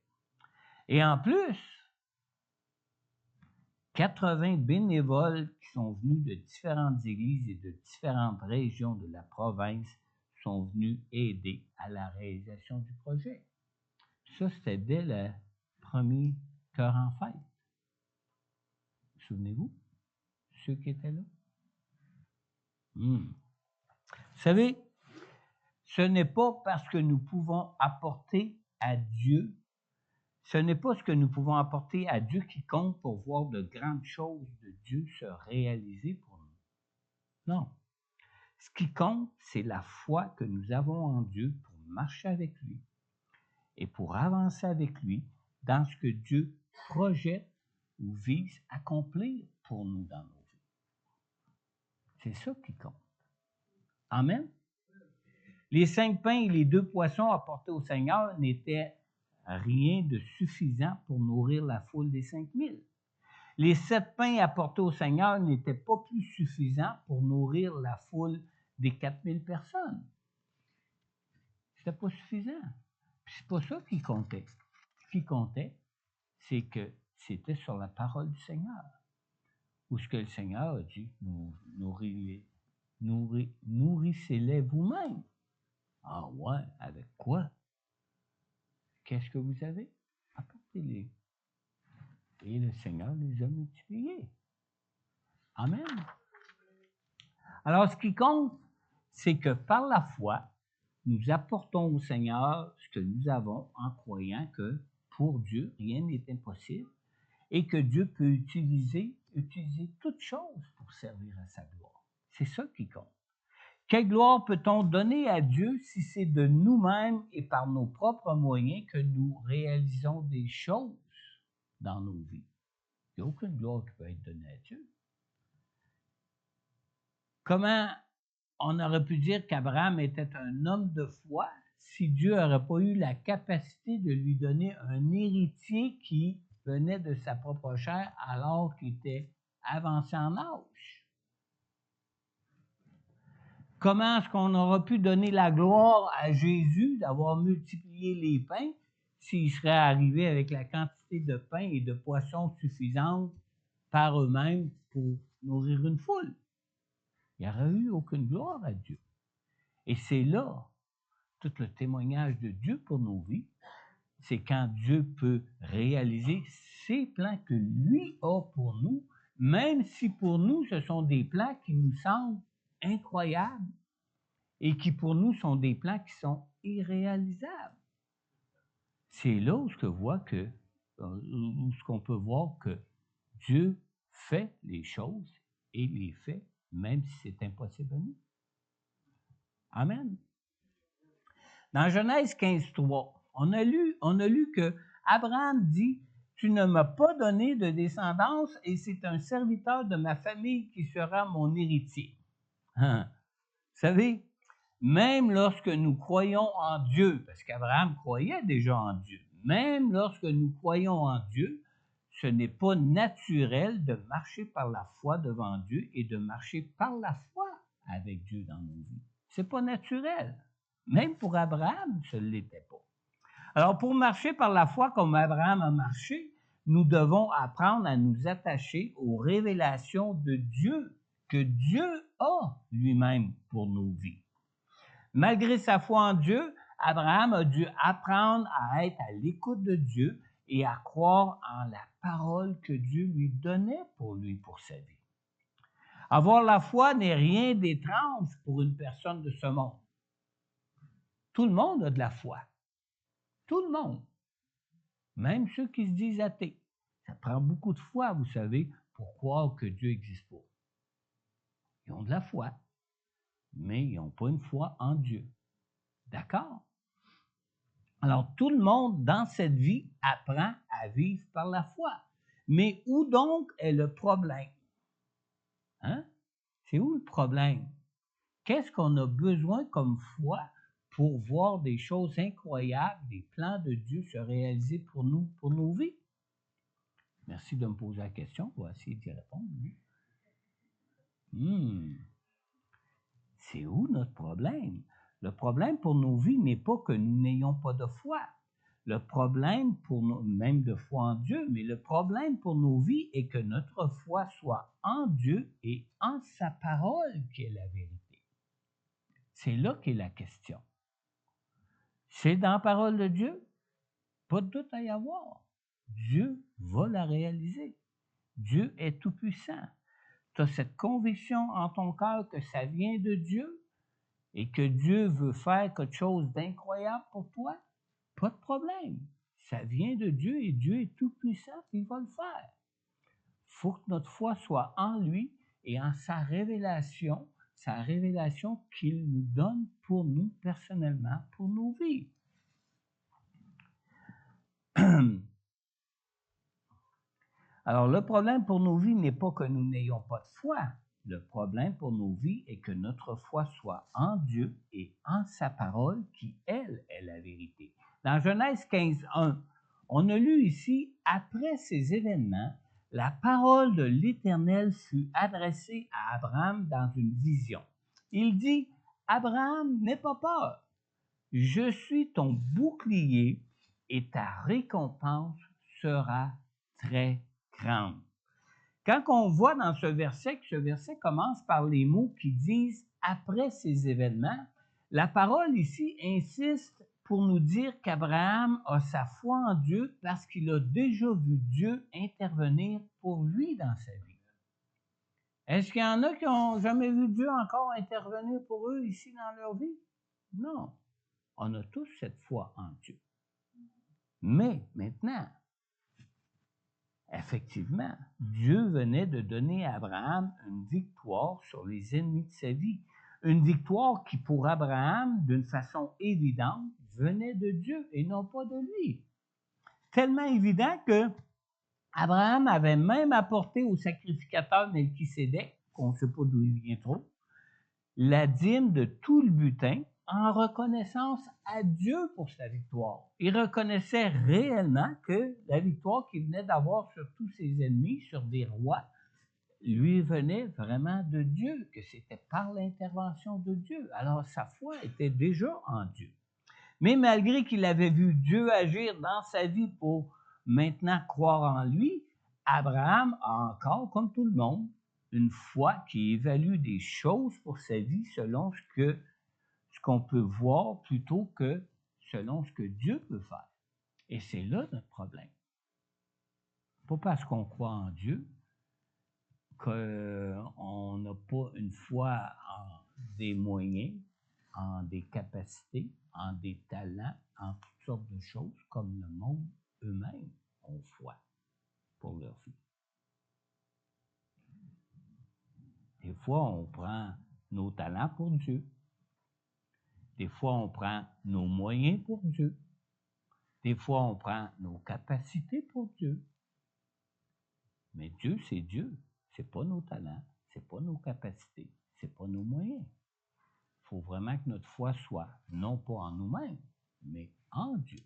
Et en plus, 80 bénévoles qui sont venus de différentes églises et de différentes régions de la province sont venus aider à la réalisation du projet. Ça, c'était dès le premier cœur en fête. Souvenez-vous, ceux qui étaient là? Vous savez, ce n'est pas parce que nous pouvons apporter à Dieu, ce n'est pas ce que nous pouvons apporter à Dieu qui compte pour voir de grandes choses de Dieu se réaliser pour nous. Non. Ce qui compte, c'est la foi que nous avons en Dieu pour marcher avec lui et pour avancer avec lui dans ce que Dieu projette ou vise à accomplir pour nous dans nos vies. C'est ça qui compte. Amen. Les 5 pains et les 2 poissons apportés au Seigneur n'étaient rien de suffisant pour nourrir la foule des 5000. Les 7 pains apportés au Seigneur n'étaient pas plus suffisants pour nourrir la foule des 4000 personnes. C'était pas suffisant. Puis c'est pas ça qui comptait. Ce qui comptait, c'est que c'était sur la parole du Seigneur. Où ce que le Seigneur a dit, nourrissez-les vous-même. Ah ouais, avec quoi? Qu'est-ce que vous avez? Apportez-les. Et le Seigneur les a multipliés. Amen. Alors, ce qui compte, c'est que par la foi, nous apportons au Seigneur ce que nous avons en croyant que pour Dieu, rien n'est impossible et que Dieu peut utiliser toutes choses pour servir à sa gloire. C'est ça qui compte. Quelle gloire peut-on donner à Dieu si c'est de nous-mêmes et par nos propres moyens que nous réalisons des choses dans nos vies? Il n'y a aucune gloire qui peut être donnée à Dieu. Comment on aurait pu dire qu'Abraham était un homme de foi si Dieu n'aurait pas eu la capacité de lui donner un héritier qui venait de sa propre chair alors qu'il était avancé en âge? Comment est-ce qu'on aura pu donner la gloire à Jésus d'avoir multiplié les pains s'ils seraient arrivés avec la quantité de pain et de poissons suffisante par eux-mêmes pour nourrir une foule. Il n'y aurait eu aucune gloire à Dieu. Et c'est là tout le témoignage de Dieu pour nos vies. C'est quand Dieu peut réaliser ses plans que lui a pour nous, même si pour nous, ce sont des plans qui nous semblent incroyables et qui pour nous sont des plans qui sont irréalisables. C'est là où ce qu'on peut voir que Dieu fait les choses et les fait même si c'est impossible à nous. Amen. Dans Genèse 15:3, on a lu que Abraham dit « Tu ne m'as pas donné de descendance et c'est un serviteur de ma famille qui sera mon héritier. » Vous savez, même lorsque nous croyons en Dieu, parce qu'Abraham croyait déjà en Dieu, même lorsque nous croyons en Dieu, ce n'est pas naturel de marcher par la foi devant Dieu et de marcher par la foi avec Dieu dans nos vies. C'est pas naturel. Même pour Abraham, ce ne l'était pas. Alors, pour marcher par la foi comme Abraham a marché, nous devons apprendre à nous attacher aux révélations de Dieu, que Dieu a lui-même pour nos vies. Malgré sa foi en Dieu, Abraham a dû apprendre à être à l'écoute de Dieu et à croire en la parole que Dieu lui donnait pour lui, pour sa vie. Avoir la foi n'est rien d'étrange pour une personne de ce monde. Tout le monde a de la foi. Tout le monde. Même ceux qui se disent athées. Ça prend beaucoup de foi, vous savez, pour croire que Dieu n'existe pas. Ils ont de la foi, mais ils n'ont pas une foi en Dieu. D'accord? Alors, tout le monde, dans cette vie, apprend à vivre par la foi. Mais où donc est le problème? Hein? C'est où le problème? Qu'est-ce qu'on a besoin comme foi pour voir des choses incroyables, des plans de Dieu se réaliser pour nous, pour nos vies? Merci de me poser la question. On va essayer d'y répondre. C'est où notre problème? Le problème pour nos vies n'est pas que nous n'ayons pas de foi. Le problème pour nous, même de foi en Dieu, mais le problème pour nos vies est que notre foi soit en Dieu et en sa parole qui est la vérité. C'est là qu'est la question. C'est dans la parole de Dieu? Pas de doute à y avoir. Dieu va la réaliser. Dieu est tout-puissant. Tu as cette conviction en ton cœur que ça vient de Dieu et que Dieu veut faire quelque chose d'incroyable pour toi? Pas de problème. Ça vient de Dieu et Dieu est tout-puissant et il va le faire. Il faut que notre foi soit en lui et en sa révélation qu'il nous donne pour nous personnellement, pour nos vies. Alors, le problème pour nos vies n'est pas que nous n'ayons pas de foi. Le problème pour nos vies est que notre foi soit en Dieu et en sa parole qui, elle, est la vérité. Dans Genèse 15:1, on a lu ici, après ces événements, la parole de l'Éternel fut adressée à Abraham dans une vision. Il dit, Abraham, n'aie pas peur. Je suis ton bouclier et ta récompense sera très grande. Quand on voit dans ce verset que ce verset commence par les mots qui disent « après ces événements », la parole ici insiste pour nous dire qu'Abraham a sa foi en Dieu parce qu'il a déjà vu Dieu intervenir pour lui dans sa vie. Est-ce qu'il y en a qui n'ont jamais vu Dieu encore intervenir pour eux ici dans leur vie? Non. On a tous cette foi en Dieu. Mais maintenant, effectivement, Dieu venait de donner à Abraham une victoire sur les ennemis de sa vie. Une victoire qui, pour Abraham, d'une façon évidente, venait de Dieu et non pas de lui. Tellement évident que Abraham avait même apporté au sacrificateur Melchisédek, qu'on ne sait pas d'où il vient trop, la dîme de tout le butin en reconnaissance à Dieu pour sa victoire. Il reconnaissait réellement que la victoire qu'il venait d'avoir sur tous ses ennemis, sur des rois, lui venait vraiment de Dieu, que c'était par l'intervention de Dieu. Alors sa foi était déjà en Dieu. Mais malgré qu'il avait vu Dieu agir dans sa vie pour maintenant croire en lui, Abraham a encore, comme tout le monde, une foi qui évalue des choses pour sa vie selon ce qu'on peut voir plutôt que selon ce que Dieu peut faire. Et c'est là notre problème. Pas parce qu'on croit en Dieu qu'on n'a pas une foi en des moyens, en des capacités, en des talents, en toutes sortes de choses, comme le monde eux-mêmes ont foi pour leur vie. Des fois, on prend nos talents pour Dieu. Des fois, on prend nos moyens pour Dieu. Des fois, on prend nos capacités pour Dieu. Mais Dieu, c'est Dieu. C'est pas nos talents, c'est pas nos capacités, c'est pas nos moyens. Il faut vraiment que notre foi soit non pas en nous-mêmes, mais en Dieu.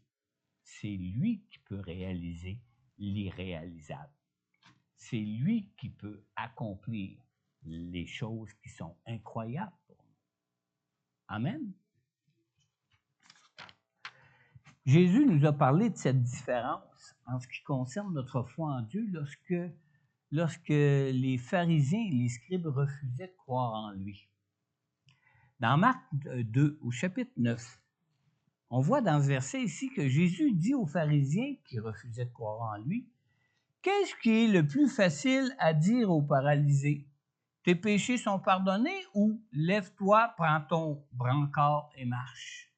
C'est lui qui peut réaliser l'irréalisable. C'est lui qui peut accomplir les choses qui sont incroyables pour nous. Amen. Jésus nous a parlé de cette différence en ce qui concerne notre foi en Dieu lorsque les pharisiens et les scribes refusaient de croire en lui. Dans Marc 2, au chapitre 9, on voit dans ce verset ici que Jésus dit aux pharisiens qui refusaient de croire en lui, « Qu'est-ce qui est le plus facile à dire aux paralysés? Tes péchés sont pardonnés ou lève-toi, prends ton brancard et marche. »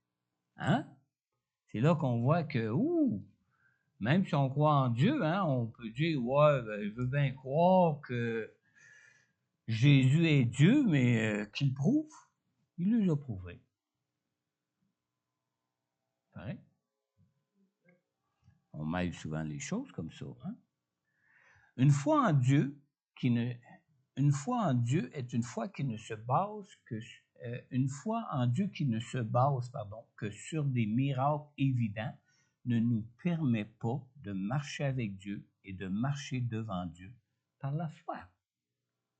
Hein? C'est là qu'on voit que, même si on croit en Dieu, hein, on peut dire, ouais, je veux bien croire que Jésus est Dieu, mais qu'il prouve. Il nous a prouvé. Pareil. On mêle souvent les choses comme ça. Hein? Une foi en Dieu est une foi qui ne se base que sur des miracles évidents ne nous permet pas de marcher avec Dieu et de marcher devant Dieu par la foi.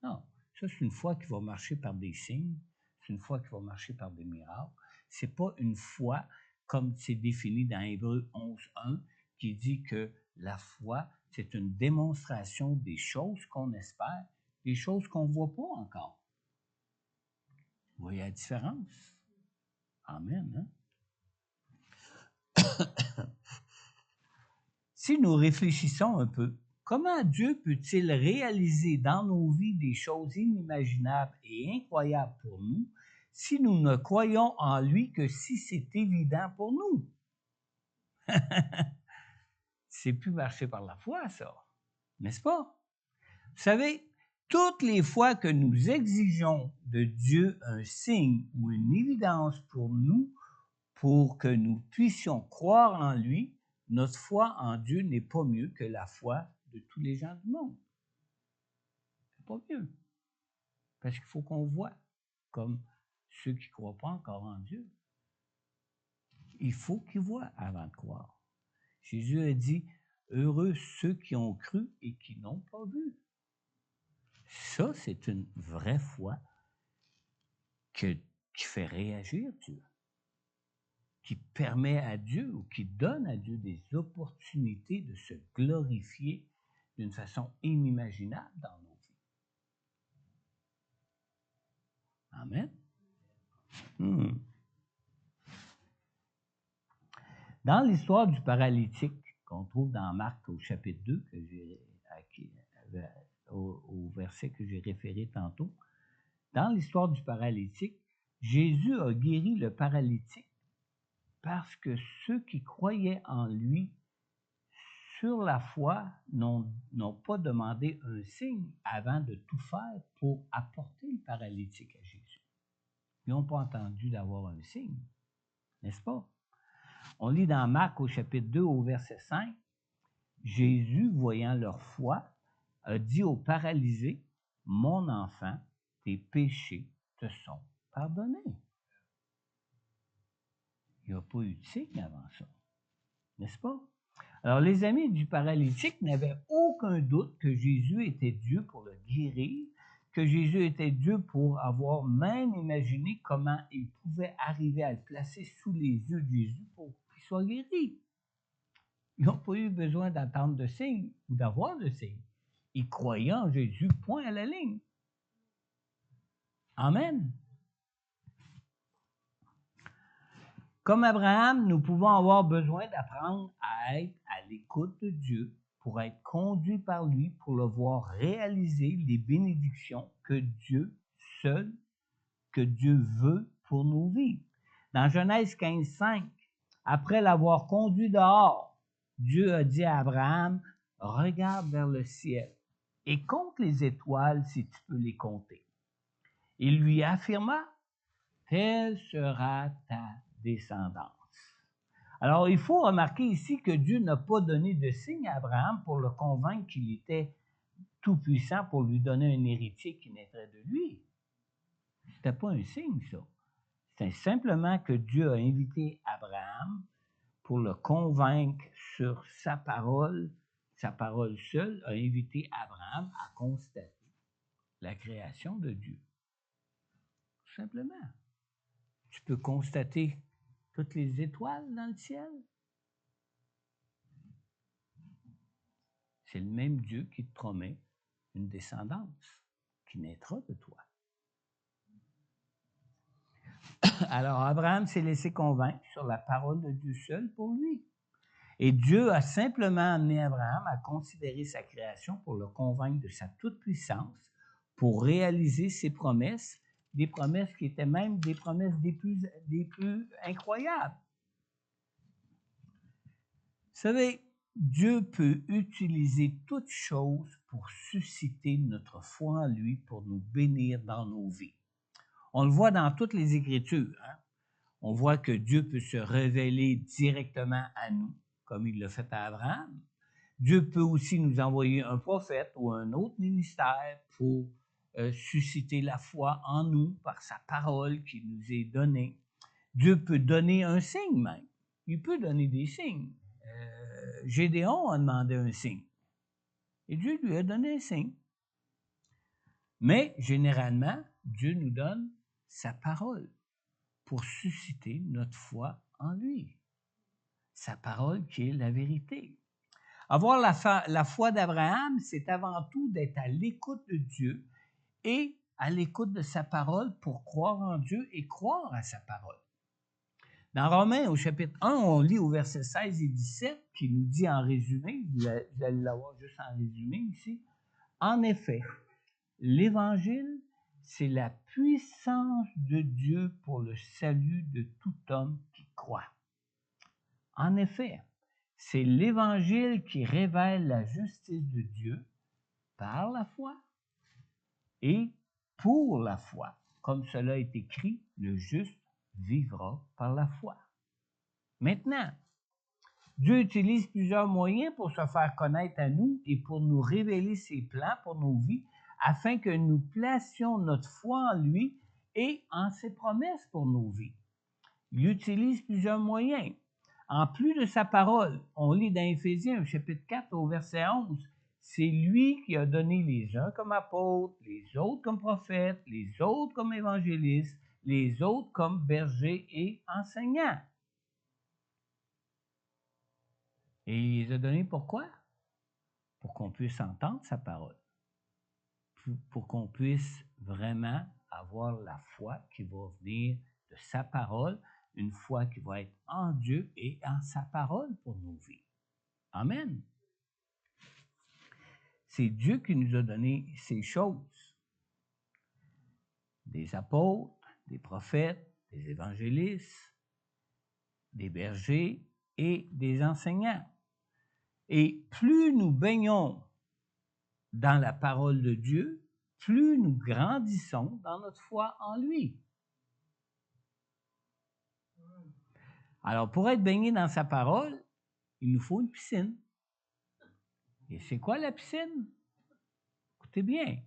Non, ça c'est une foi qui va marcher par des signes, c'est une foi qui va marcher par des miracles. C'est pas une foi comme c'est défini dans Hébreux 11.1 qui dit que la foi, c'est une démonstration des choses qu'on espère, des choses qu'on ne voit pas encore. Vous voyez la différence? Amen. Hein? Si nous réfléchissons un peu, comment Dieu peut-il réaliser dans nos vies des choses inimaginables et incroyables pour nous si nous ne croyons en lui que si c'est évident pour nous? C'est plus marcher par la foi, ça, n'est-ce pas? Vous savez, toutes les fois que nous exigeons de Dieu un signe ou une évidence pour nous, pour que nous puissions croire en lui, notre foi en Dieu n'est pas mieux que la foi de tous les gens du monde. C'est pas mieux. Parce qu'il faut qu'on voit, comme ceux qui ne croient pas encore en Dieu. Il faut qu'ils voient avant de croire. Jésus a dit, « Heureux ceux qui ont cru et qui n'ont pas vu. » Ça, c'est une vraie foi qui fait réagir Dieu, qui permet à Dieu ou qui donne à Dieu des opportunités de se glorifier d'une façon inimaginable dans nos vies. Amen. Dans l'histoire du paralytique qu'on trouve dans Marc au chapitre 2, au verset que j'ai référé tantôt, dans l'histoire du paralytique, Jésus a guéri le paralytique parce que ceux qui croyaient en lui sur la foi n'ont pas demandé un signe avant de tout faire pour apporter le paralytique à Jésus. Ils n'ont pas entendu d'avoir un signe, n'est-ce pas? On lit dans Marc au chapitre 2 au verset 5, Jésus, voyant leur foi, a dit aux paralysés, « Mon enfant, tes péchés te sont pardonnés. » Il n'y a pas eu de signe avant ça, n'est-ce pas? Alors, les amis du paralytique n'avaient aucun doute que Jésus était Dieu pour le guérir, que Jésus était Dieu pour avoir même imaginé comment il pouvait arriver à le placer sous les yeux de Jésus pour qu'il soit guéri. Ils n'ont pas eu besoin d'attendre de signes ou d'avoir de signes. Ils croyaient en Jésus, point à la ligne. Amen. Comme Abraham, nous pouvons avoir besoin d'apprendre à être à l'écoute de Dieu pour être conduit par lui, pour le voir réaliser les bénédictions que Dieu seul, que Dieu veut pour nos vies. Dans Genèse 15:5, après l'avoir conduit dehors, Dieu a dit à Abraham, « Regarde vers le ciel et compte les étoiles si tu peux les compter. » Il lui affirma, « Telle sera ta descendance. » Alors, il faut remarquer ici que Dieu n'a pas donné de signe à Abraham pour le convaincre qu'il était tout-puissant pour lui donner un héritier qui naîtrait de lui. Ce n'était pas un signe, ça. C'est simplement que Dieu a invité Abraham pour le convaincre sur sa parole seule, a invité Abraham à constater la création de Dieu. Tout simplement. Tu peux constater toutes les étoiles dans le ciel. C'est le même Dieu qui te promet une descendance qui naîtra de toi. Alors, Abraham s'est laissé convaincre sur la parole de Dieu seul pour lui. Et Dieu a simplement amené Abraham à considérer sa création pour le convaincre de sa toute-puissance, pour réaliser ses promesses, des promesses qui étaient même des promesses des plus incroyables. Vous savez, Dieu peut utiliser toute chose pour susciter notre foi en lui, pour nous bénir dans nos vies. On le voit dans toutes les Écritures. Hein? On voit que Dieu peut se révéler directement à nous, comme il l'a fait à Abraham. Dieu peut aussi nous envoyer un prophète ou un autre ministère pour susciter la foi en nous par sa parole qui nous est donnée. Dieu peut donner un signe même. Il peut donner des signes. Gédéon a demandé un signe. Et Dieu lui a donné un signe. Mais généralement, Dieu nous donne sa parole pour susciter notre foi en lui. Sa parole qui est la vérité. Avoir la foi d'Abraham, c'est avant tout d'être à l'écoute de Dieu et à l'écoute de sa parole pour croire en Dieu et croire à sa parole. Dans Romains, au chapitre 1, on lit au verset 16 et 17, qui nous dit en résumé, vous allez l'avoir juste en résumé ici, « En effet, l'Évangile, c'est la puissance de Dieu pour le salut de tout homme qui croit. En effet, c'est l'Évangile qui révèle la justice de Dieu par la foi et pour la foi. Comme cela est écrit, le juste vivra par la foi. » Maintenant, Dieu utilise plusieurs moyens pour se faire connaître à nous et pour nous révéler ses plans pour nos vies, afin que nous placions notre foi en lui et en ses promesses pour nos vies. Il utilise plusieurs moyens. En plus de sa parole, on lit dans Éphésiens, chapitre 4, au verset 11, « C'est lui qui a donné les uns comme apôtres, les autres comme prophètes, les autres comme évangélistes, les autres comme bergers et enseignants. » Et il les a donnés pourquoi? Pour qu'on puisse entendre sa parole. Pour qu'on puisse vraiment avoir la foi qui va venir de sa parole, une foi qui va être en Dieu et en sa parole pour nos vies. Amen. C'est Dieu qui nous a donné ces choses. Des apôtres, des prophètes, des évangélistes, des bergers et des enseignants. Et plus nous baignons dans la parole de Dieu, plus nous grandissons dans notre foi en lui. Alors, pour être baigné dans sa parole, il nous faut une piscine. Et c'est quoi la piscine? Écoutez bien,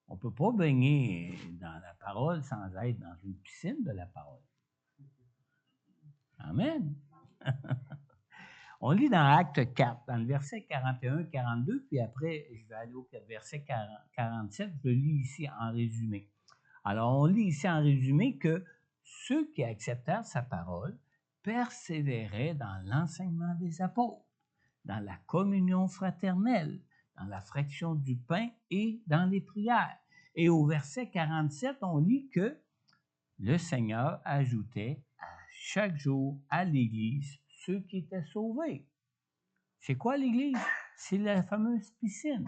on ne peut pas baigner dans la parole sans être dans une piscine de la parole. Amen. On lit dans Acte 4, dans le verset 41-42, puis après, je vais aller au verset 47, je le lis ici en résumé. Alors, on lit ici en résumé que ceux qui acceptèrent sa parole persévéraient dans l'enseignement des apôtres, dans la communion fraternelle, dans la fraction du pain et dans les prières. Et au verset 47, on lit que le Seigneur ajoutait à chaque jour à l'Église ceux qui étaient sauvés. C'est quoi l'Église? C'est la fameuse piscine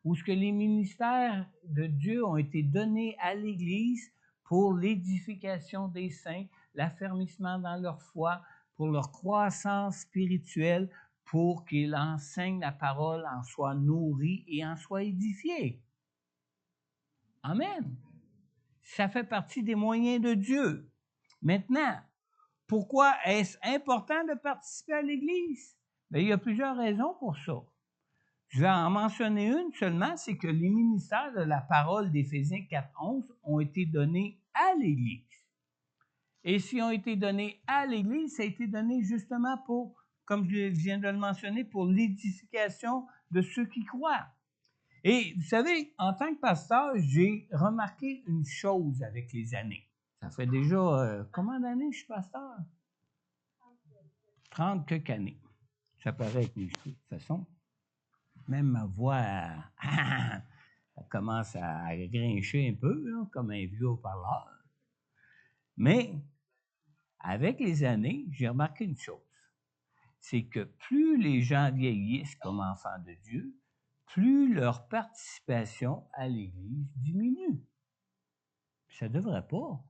où ce que les ministères de Dieu ont été donnés à l'Église pour l'édification des saints, l'affermissement dans leur foi, pour leur croissance spirituelle, pour qu'ils enseignent la parole, en soient nourris et en soient édifiés. Amen. Ça fait partie des moyens de Dieu. Maintenant, pourquoi est-ce important de participer à l'Église? Bien, il y a plusieurs raisons pour ça. Je vais en mentionner une seulement, c'est que les ministères de la parole d'Éphésiens 4:11 ont été donnés à l'Église. Et s'ils ont été donnés à l'Église, ça a été donné justement pour, comme je viens de le mentionner, pour l'édification de ceux qui croient. Et vous savez, en tant que pasteur, j'ai remarqué une chose avec les années. Ça fait déjà, combien d'années je suis pasteur? 30 quelques années. Ça paraît avec mes cheveux, de toute façon. Même ma voix, elle commence à grincher un peu, là, comme un vieux haut-parleur. Mais, avec les années, j'ai remarqué une chose. C'est que plus les gens vieillissent comme enfants de Dieu, plus leur participation à l'Église diminue. Ça ne devrait pas.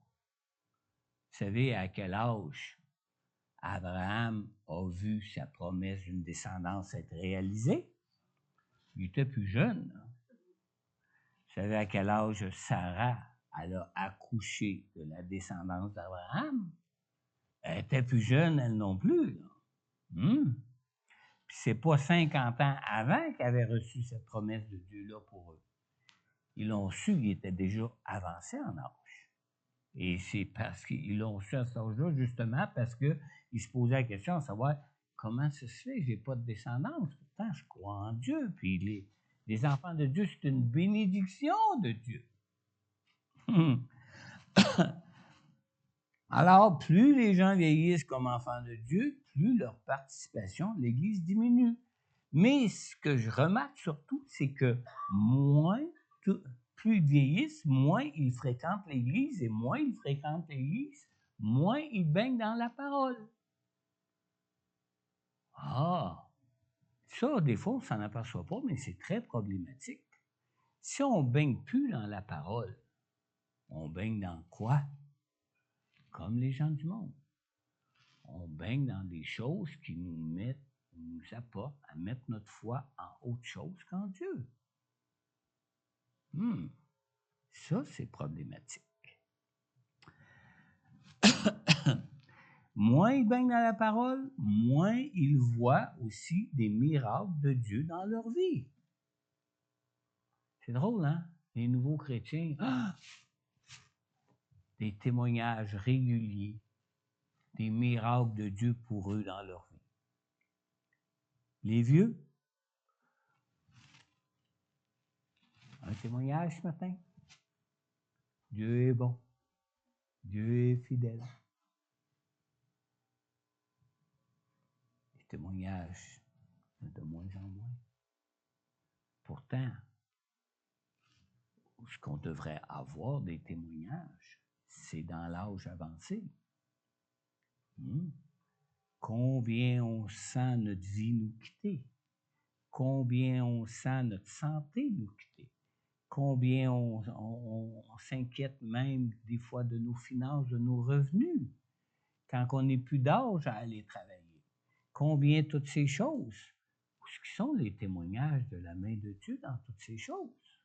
Vous savez à quel âge Abraham a vu sa promesse d'une descendance être réalisée? Il était plus jeune. Vous savez à quel âge Sarah elle a accouché de la descendance d'Abraham? Elle était plus jeune, elle non plus. Puis c'est pas 50 ans avant qu'elle avait reçu cette promesse de Dieu-là pour eux. Ils l'ont su, ils étaient déjà avancés en âge. Et c'est parce qu'ils l'ont su à cet âge-là, justement, parce qu'ils se posaient la question de savoir comment ça se fait, j'ai pas de descendance. Pourtant, je crois en Dieu. Puis les enfants de Dieu, c'est une bénédiction de Dieu. Alors, plus les gens vieillissent comme enfants de Dieu, plus leur participation à l'Église diminue. Mais ce que je remarque surtout, c'est que plus ils vieillissent, moins ils fréquentent l'Église, et moins ils fréquentent l'Église, moins ils baignent dans la parole. Ah! Ça, des fois, on ne s'en aperçoit pas, mais c'est très problématique. Si on ne baigne plus dans la parole, on baigne dans quoi? Comme les gens du monde. On baigne dans des choses qui nous apportent à mettre notre foi en autre chose qu'en Dieu. Ça, c'est problématique. Moins ils baignent dans la parole, moins ils voient aussi des miracles de Dieu dans leur vie. C'est drôle, hein? Les nouveaux chrétiens, des témoignages réguliers, des miracles de Dieu pour eux dans leur vie. Les vieux, un témoignage ce matin. Dieu est bon. Dieu est fidèle. Les témoignages de moins en moins. Pourtant, ce qu'on devrait avoir des témoignages, c'est dans l'âge avancé. Combien on sent notre vie nous quitter. Combien on sent notre santé nous quitter. Combien on s'inquiète même des fois de nos finances, de nos revenus, quand on n'est plus d'âge à aller travailler. Combien toutes ces choses, ce qui sont les témoignages de la main de Dieu dans toutes ces choses.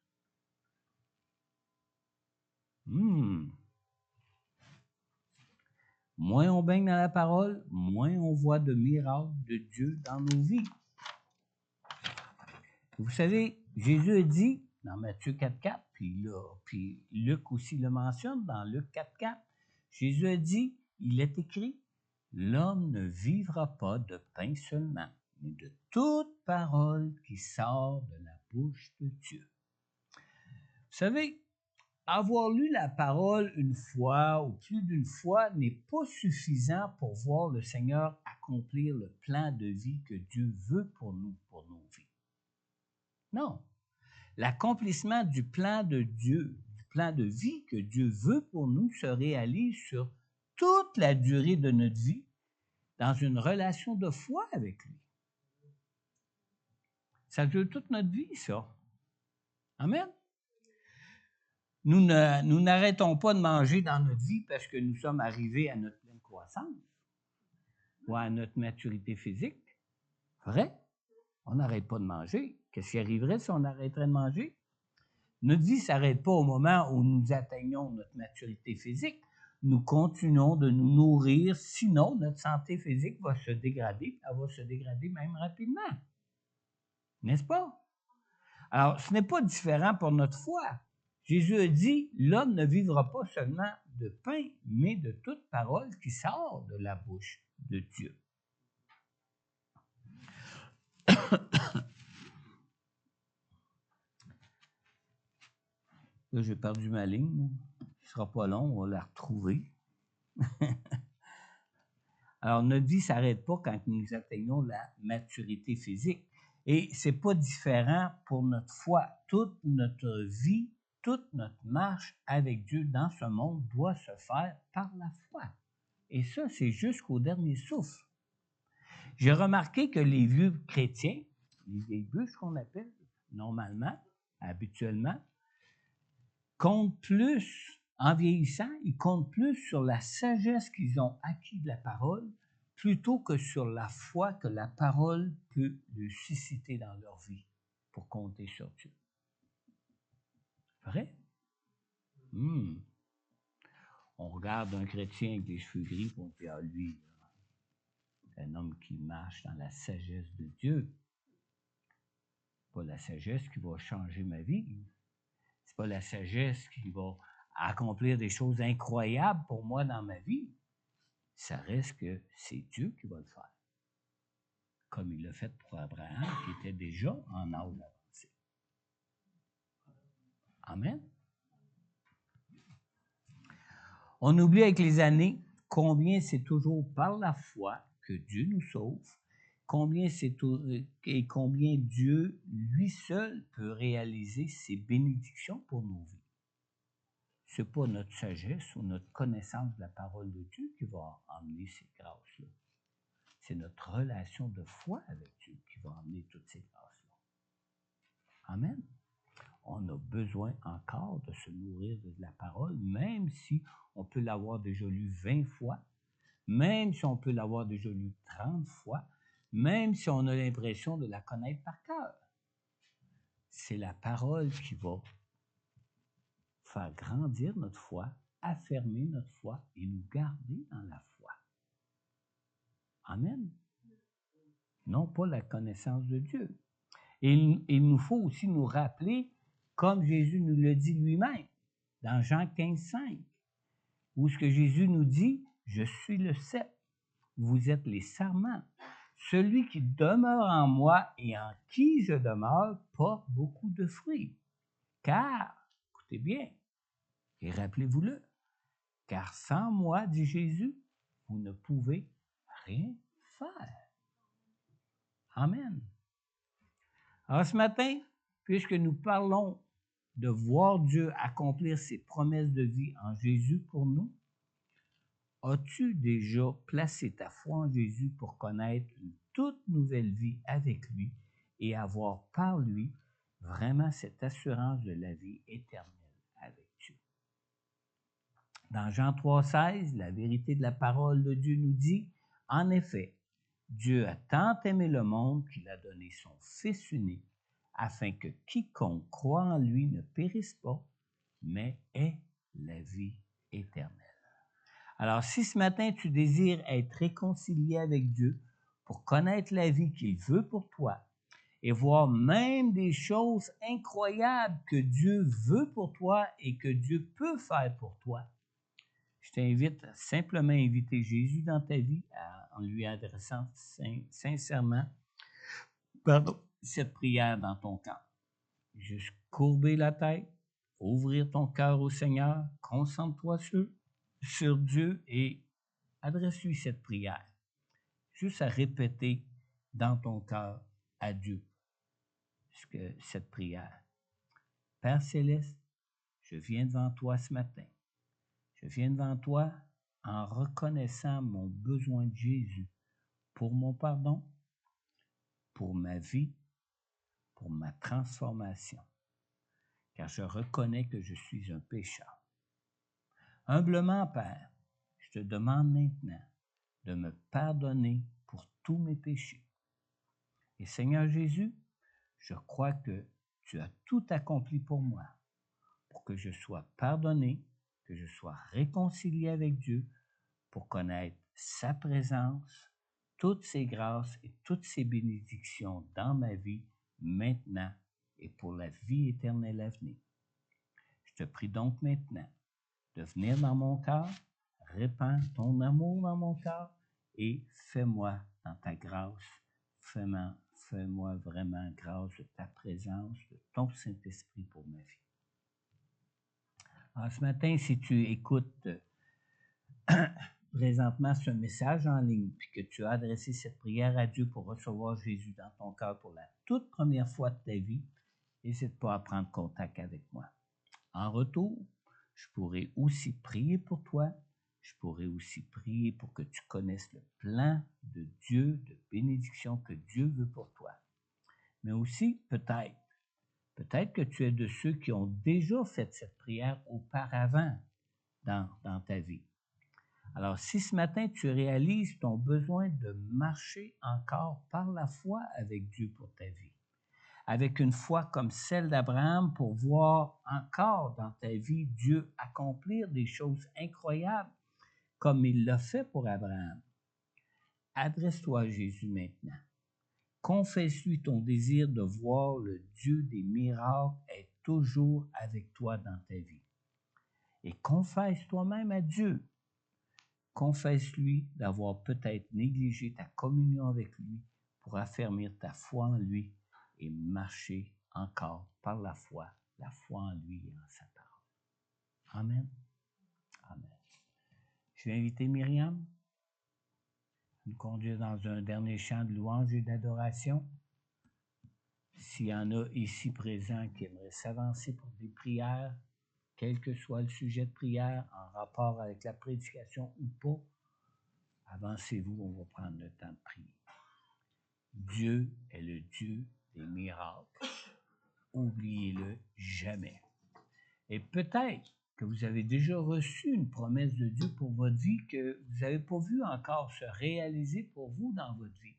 Moins on baigne dans la parole, moins on voit de miracles de Dieu dans nos vies. Vous savez, Jésus a dit dans Matthieu 4:4, puis Luc aussi le mentionne dans Luc 4:4, Jésus a dit, il est écrit, l'homme ne vivra pas de pain seulement, mais de toute parole qui sort de la bouche de Dieu. Vous savez, avoir lu la parole une fois ou plus d'une fois n'est pas suffisant pour voir le Seigneur accomplir le plan de vie que Dieu veut pour nous, pour nos vies. Non. L'accomplissement du plan de Dieu, du plan de vie que Dieu veut pour nous, se réalise sur toute la durée de notre vie dans une relation de foi avec lui. Ça dure toute notre vie, ça. Amen. Nous n'arrêtons pas de manger dans notre vie parce que nous sommes arrivés à notre pleine croissance ou à notre maturité physique. Vrai? On n'arrête pas de manger. Qu'est-ce qui arriverait si on arrêterait de manger? Notre vie ne s'arrête pas au moment où nous atteignons notre maturité physique. Nous continuons de nous nourrir, sinon notre santé physique va se dégrader, elle va se dégrader même rapidement. N'est-ce pas? Alors, ce n'est pas différent pour notre foi. Jésus a dit, l'homme ne vivra pas seulement de pain, mais de toute parole qui sort de la bouche de Dieu. Là, j'ai perdu ma ligne. Ce ne sera pas long, on va la retrouver. Alors, notre vie ne s'arrête pas quand nous atteignons la maturité physique. Et ce n'est pas différent pour notre foi. Toute notre vie, toute notre marche avec Dieu dans ce monde doit se faire par la foi. Et ça, c'est jusqu'au dernier souffle. J'ai remarqué que les vieux chrétiens, les vieilles bûches qu'on appelle normalement, habituellement, comptent plus, en vieillissant, ils comptent plus sur la sagesse qu'ils ont acquis de la parole plutôt que sur la foi que la parole peut leur susciter dans leur vie pour compter sur Dieu. Vrai? On regarde un chrétien avec des cheveux gris et on dit, ah, lui, c'est un homme qui marche dans la sagesse de Dieu. Pas la sagesse qui va changer ma vie. C'est pas la sagesse qui va accomplir des choses incroyables pour moi dans ma vie. Ça reste que c'est Dieu qui va le faire. Comme il l'a fait pour Abraham, qui était déjà en âge avancé. Amen. On oublie avec les années combien c'est toujours par la foi que Dieu nous sauve, et combien Dieu, lui seul, peut réaliser ses bénédictions pour nos vies. Ce n'est pas notre sagesse ou notre connaissance de la parole de Dieu qui va emmener ces grâces-là. C'est notre relation de foi avec Dieu qui va emmener toutes ces grâces-là. Amen. On a besoin encore de se nourrir de la parole, même si on peut l'avoir déjà lu 20 fois, même si on peut l'avoir déjà lu 30 fois, même si on a l'impression de la connaître par cœur. C'est la parole qui va faire grandir notre foi, affermir notre foi et nous garder dans la foi. Amen. Non pas la connaissance de Dieu. Et il nous faut aussi nous rappeler, comme Jésus nous le dit lui-même, dans Jean 15,5, où ce que Jésus nous dit, « Je suis le cep, vous êtes les sarments. Celui qui demeure en moi et en qui je demeure porte beaucoup de fruits. Car, écoutez bien, et rappelez-vous-le, car sans moi, dit Jésus, vous ne pouvez rien faire. » Amen. Alors ce matin, puisque nous parlons de voir Dieu accomplir ses promesses de vie en Jésus pour nous, as-tu déjà placé ta foi en Jésus pour connaître une toute nouvelle vie avec lui et avoir par lui vraiment cette assurance de la vie éternelle avec Dieu? Dans Jean 3,16, la vérité de la parole de Dieu nous dit, « En effet, Dieu a tant aimé le monde qu'il a donné son Fils unique, afin que quiconque croit en lui ne périsse pas, mais ait la vie éternelle. » Alors, si ce matin tu désires être réconcilié avec Dieu pour connaître la vie qu'il veut pour toi et voir même des choses incroyables que Dieu veut pour toi et que Dieu peut faire pour toi, Je t'invite à simplement inviter Jésus dans ta vie en lui adressant sincèrement cette prière dans ton cœur. Juste courber la tête, ouvrir ton cœur au Seigneur, concentre-toi sur Dieu et adresse-lui cette prière. Juste à répéter dans ton cœur à Dieu cette prière. Père Céleste, je viens devant toi ce matin. Je viens devant toi en reconnaissant mon besoin de Jésus pour mon pardon, pour ma vie, pour ma transformation, car je reconnais que je suis un pécheur. Humblement, Père, je te demande maintenant de me pardonner pour tous mes péchés. Et Seigneur Jésus, je crois que tu as tout accompli pour moi, pour que je sois pardonné, que je sois réconcilié avec Dieu, pour connaître sa présence, toutes ses grâces et toutes ses bénédictions dans ma vie, maintenant et pour la vie éternelle à venir. Je te prie donc maintenant de venir dans mon cœur, répands ton amour dans mon cœur et fais-moi dans ta grâce, fais-moi vraiment grâce de ta présence, de ton Saint-Esprit pour ma vie. Alors, ce matin, si tu écoutes présentement ce message en ligne, puis que tu as adressé cette prière à Dieu pour recevoir Jésus dans ton cœur pour la toute première fois de ta vie, n'hésite pas à prendre contact avec moi. En retour, je pourrai aussi prier pour toi. Je pourrai aussi prier pour que tu connaisses le plan de Dieu, de bénédiction que Dieu veut pour toi. Mais aussi, peut-être que tu es de ceux qui ont déjà fait cette prière auparavant dans ta vie. Alors, si ce matin, tu réalises ton besoin de marcher encore par la foi avec Dieu pour ta vie, avec une foi comme celle d'Abraham pour voir encore dans ta vie Dieu accomplir des choses incroyables comme il l'a fait pour Abraham, adresse-toi à Jésus maintenant. Confesse-lui ton désir de voir le Dieu des miracles être toujours avec toi dans ta vie. Et confesse toi-même à Dieu. Confesse-lui d'avoir peut-être négligé ta communion avec lui pour affermir ta foi en lui et marcher encore par la foi en lui et en sa parole. Amen. Amen. Je vais inviter Myriam à nous conduire dans un dernier chant de louange et d'adoration. S'il y en a ici présents qui aimeraient s'avancer pour des prières, quel que soit le sujet de prière, en rapport avec la prédication ou pas, avancez-vous, on va prendre le temps de prier. Dieu est le Dieu des miracles. Oubliez-le jamais. Et peut-être que vous avez déjà reçu une promesse de Dieu pour votre vie que vous n'avez pas vu encore se réaliser pour vous dans votre vie.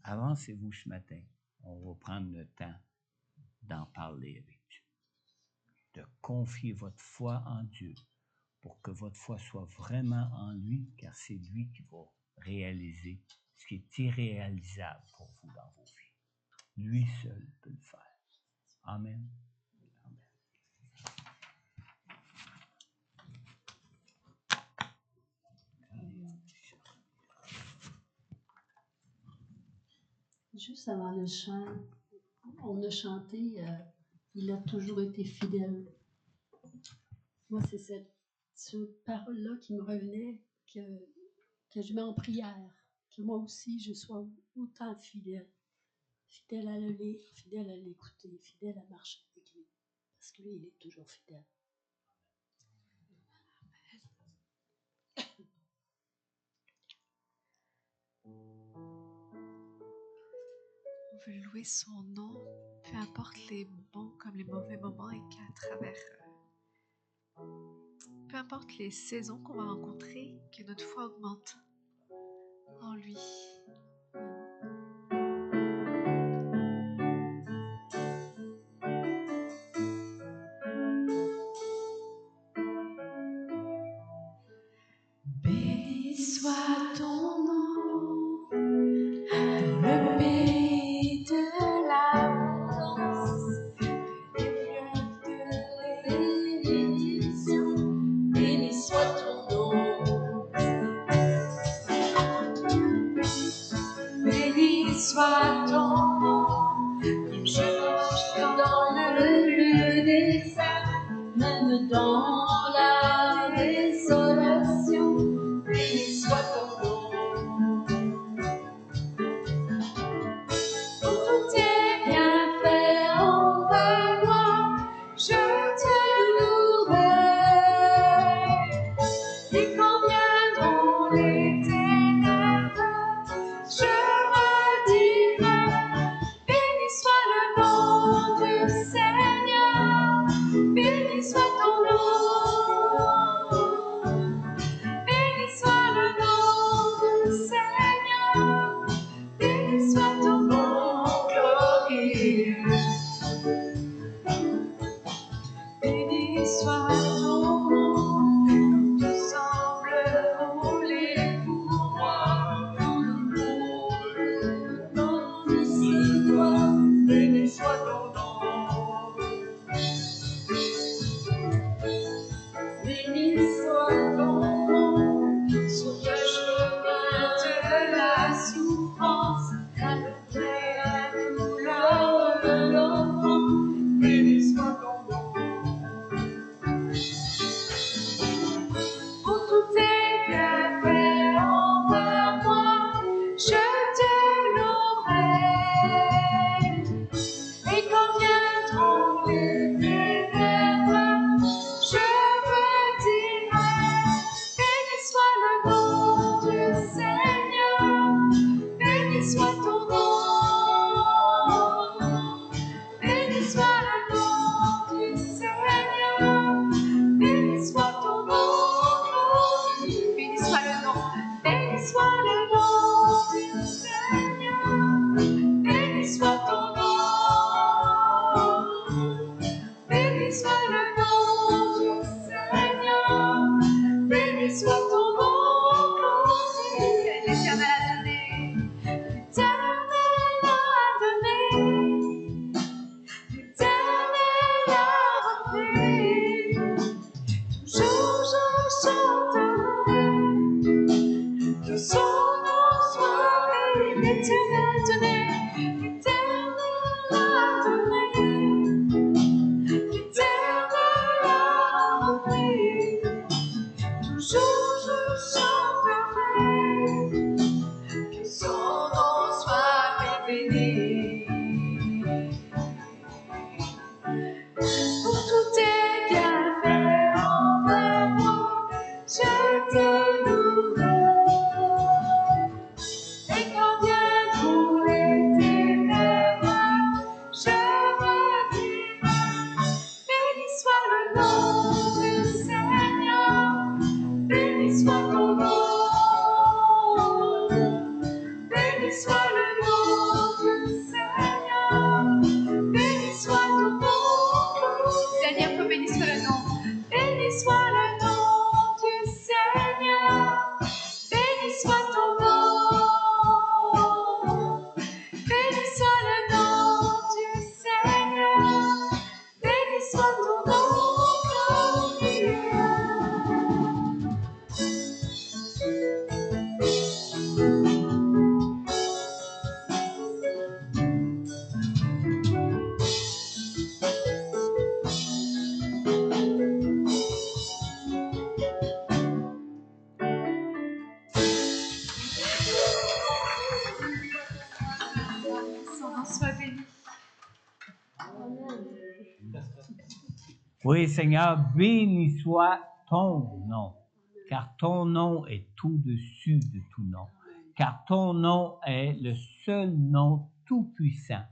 Avancez-vous ce matin. On va prendre le temps d'en parler avec Dieu. De confier votre foi en Dieu pour que votre foi soit vraiment en lui, car c'est lui qui va réaliser ce qui est irréalisable pour vous dans vos vies. Lui seul peut le faire. Amen. Juste avant le chant, on a chanté Il a toujours été fidèle. Moi, c'est cette parole-là qui me revenait, que je mets en prière, que moi aussi, je sois autant fidèle. Fidèle à le lire, fidèle à l'écouter, fidèle à marcher avec lui. Parce que lui, il est toujours fidèle. On veut louer son nom, peu importe les bons comme les mauvais moments, et qu'à travers, peu importe les saisons qu'on va rencontrer, que notre foi augmente en lui. Béni soit ton nom, le pays de l'abondance, le fleuve de bénédiction. Béni soit même dans la désolation, béni soit ton nom. Pour tous tes bienfaits envers moi, je te louerai. Et quand viendront les ténèbres, je redirai, béni soit le nom du Seigneur, béni soit ton nom, béni soit le nom du Seigneur, béni soit ton nom glorieux. Béni soit ton nom, tu sembles rouler pour moi dans le monde. Béni toi, béni soit ton nom. Béni soit ton nom, sur le chemin de la souffrance, après la douleur de l'enfant. Béni soit ton nom. Pour tous tes bienfaits envers moi, je te louerai. Et quand viendront les ténèbres, je redirai, béni soit le nom du Seigneur, béni soit ton nom, béni soit le nom du Seigneur, béni soit ton nom. Béni soit le nom, béni soit le nom du Seigneur, béni soit ton nom, béni soit le nom du Seigneur, béni soit ton nom glorieux. L'Éternel a donné, l'Éternel a donné, l'Éternel a repris. Toujours je chanterai, que son nom soit béni. L'Éternel a donné, l'Éternel a donné, l'Éternel a repris. Toujours je chanterai, que son nom soit béni. Pour tous tes bienfaits envers moi, je te louerai. Et quand viendront les ténèbres, je redirai, béni soit le nom du Seigneur, béni soit ton nom, béni soit le nom du Seigneur, béni soit ton nom. Dernière fois, béni soit le nom. Béni soit le nom du Seigneur. Béni soit ton nom. Béni soit le nom du Seigneur. Béni soit ton nom glorieux. Son nom soit béni. Oui, Seigneur, béni soit ton nom, car ton nom est au-dessus de tout nom, car ton nom est le seul nom tout-puissant.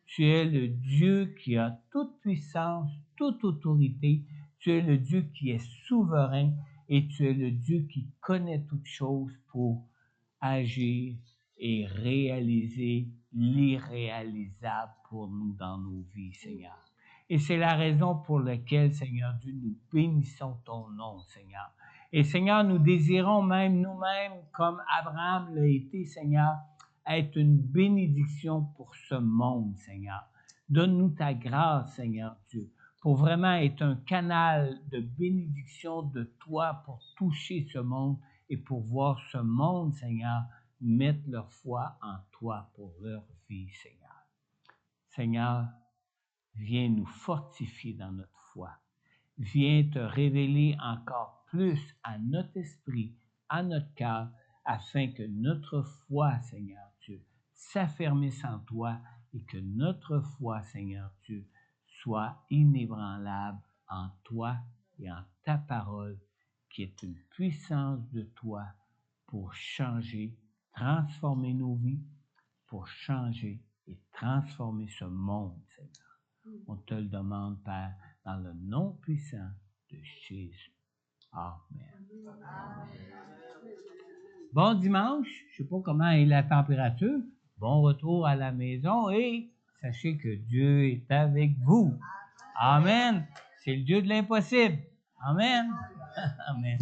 Tu es le Dieu qui a toute puissance, toute autorité. Tu es le Dieu qui est souverain et tu es le Dieu qui connaît toutes choses pour agir et réaliser l'irréalisable pour nous dans nos vies, Seigneur. Et c'est la raison pour laquelle, Seigneur Dieu, nous bénissons ton nom, Seigneur. Et Seigneur, nous désirons même nous-mêmes, comme Abraham l'a été, Seigneur, être une bénédiction pour ce monde, Seigneur. Donne-nous ta grâce, Seigneur Dieu, pour vraiment être un canal de bénédiction de toi pour toucher ce monde et pour voir ce monde, Seigneur, mettre leur foi en toi pour leur vie, Seigneur. Seigneur, viens nous fortifier dans notre foi. viens te révéler encore plus à notre esprit, à notre cœur, afin que notre foi, Seigneur Dieu, s'affermisse en toi et que notre foi, Seigneur Dieu, soit inébranlable en toi et en ta parole, qui est une puissance de toi pour changer, transformer nos vies, pour changer et transformer ce monde, Seigneur. On te le demande, Père, dans le nom puissant de Jésus. Amen. Bon dimanche. Je ne sais pas comment est la température. Bon retour à la maison et sachez que Dieu est avec vous. Amen. C'est le Dieu de l'impossible. Amen. Amen.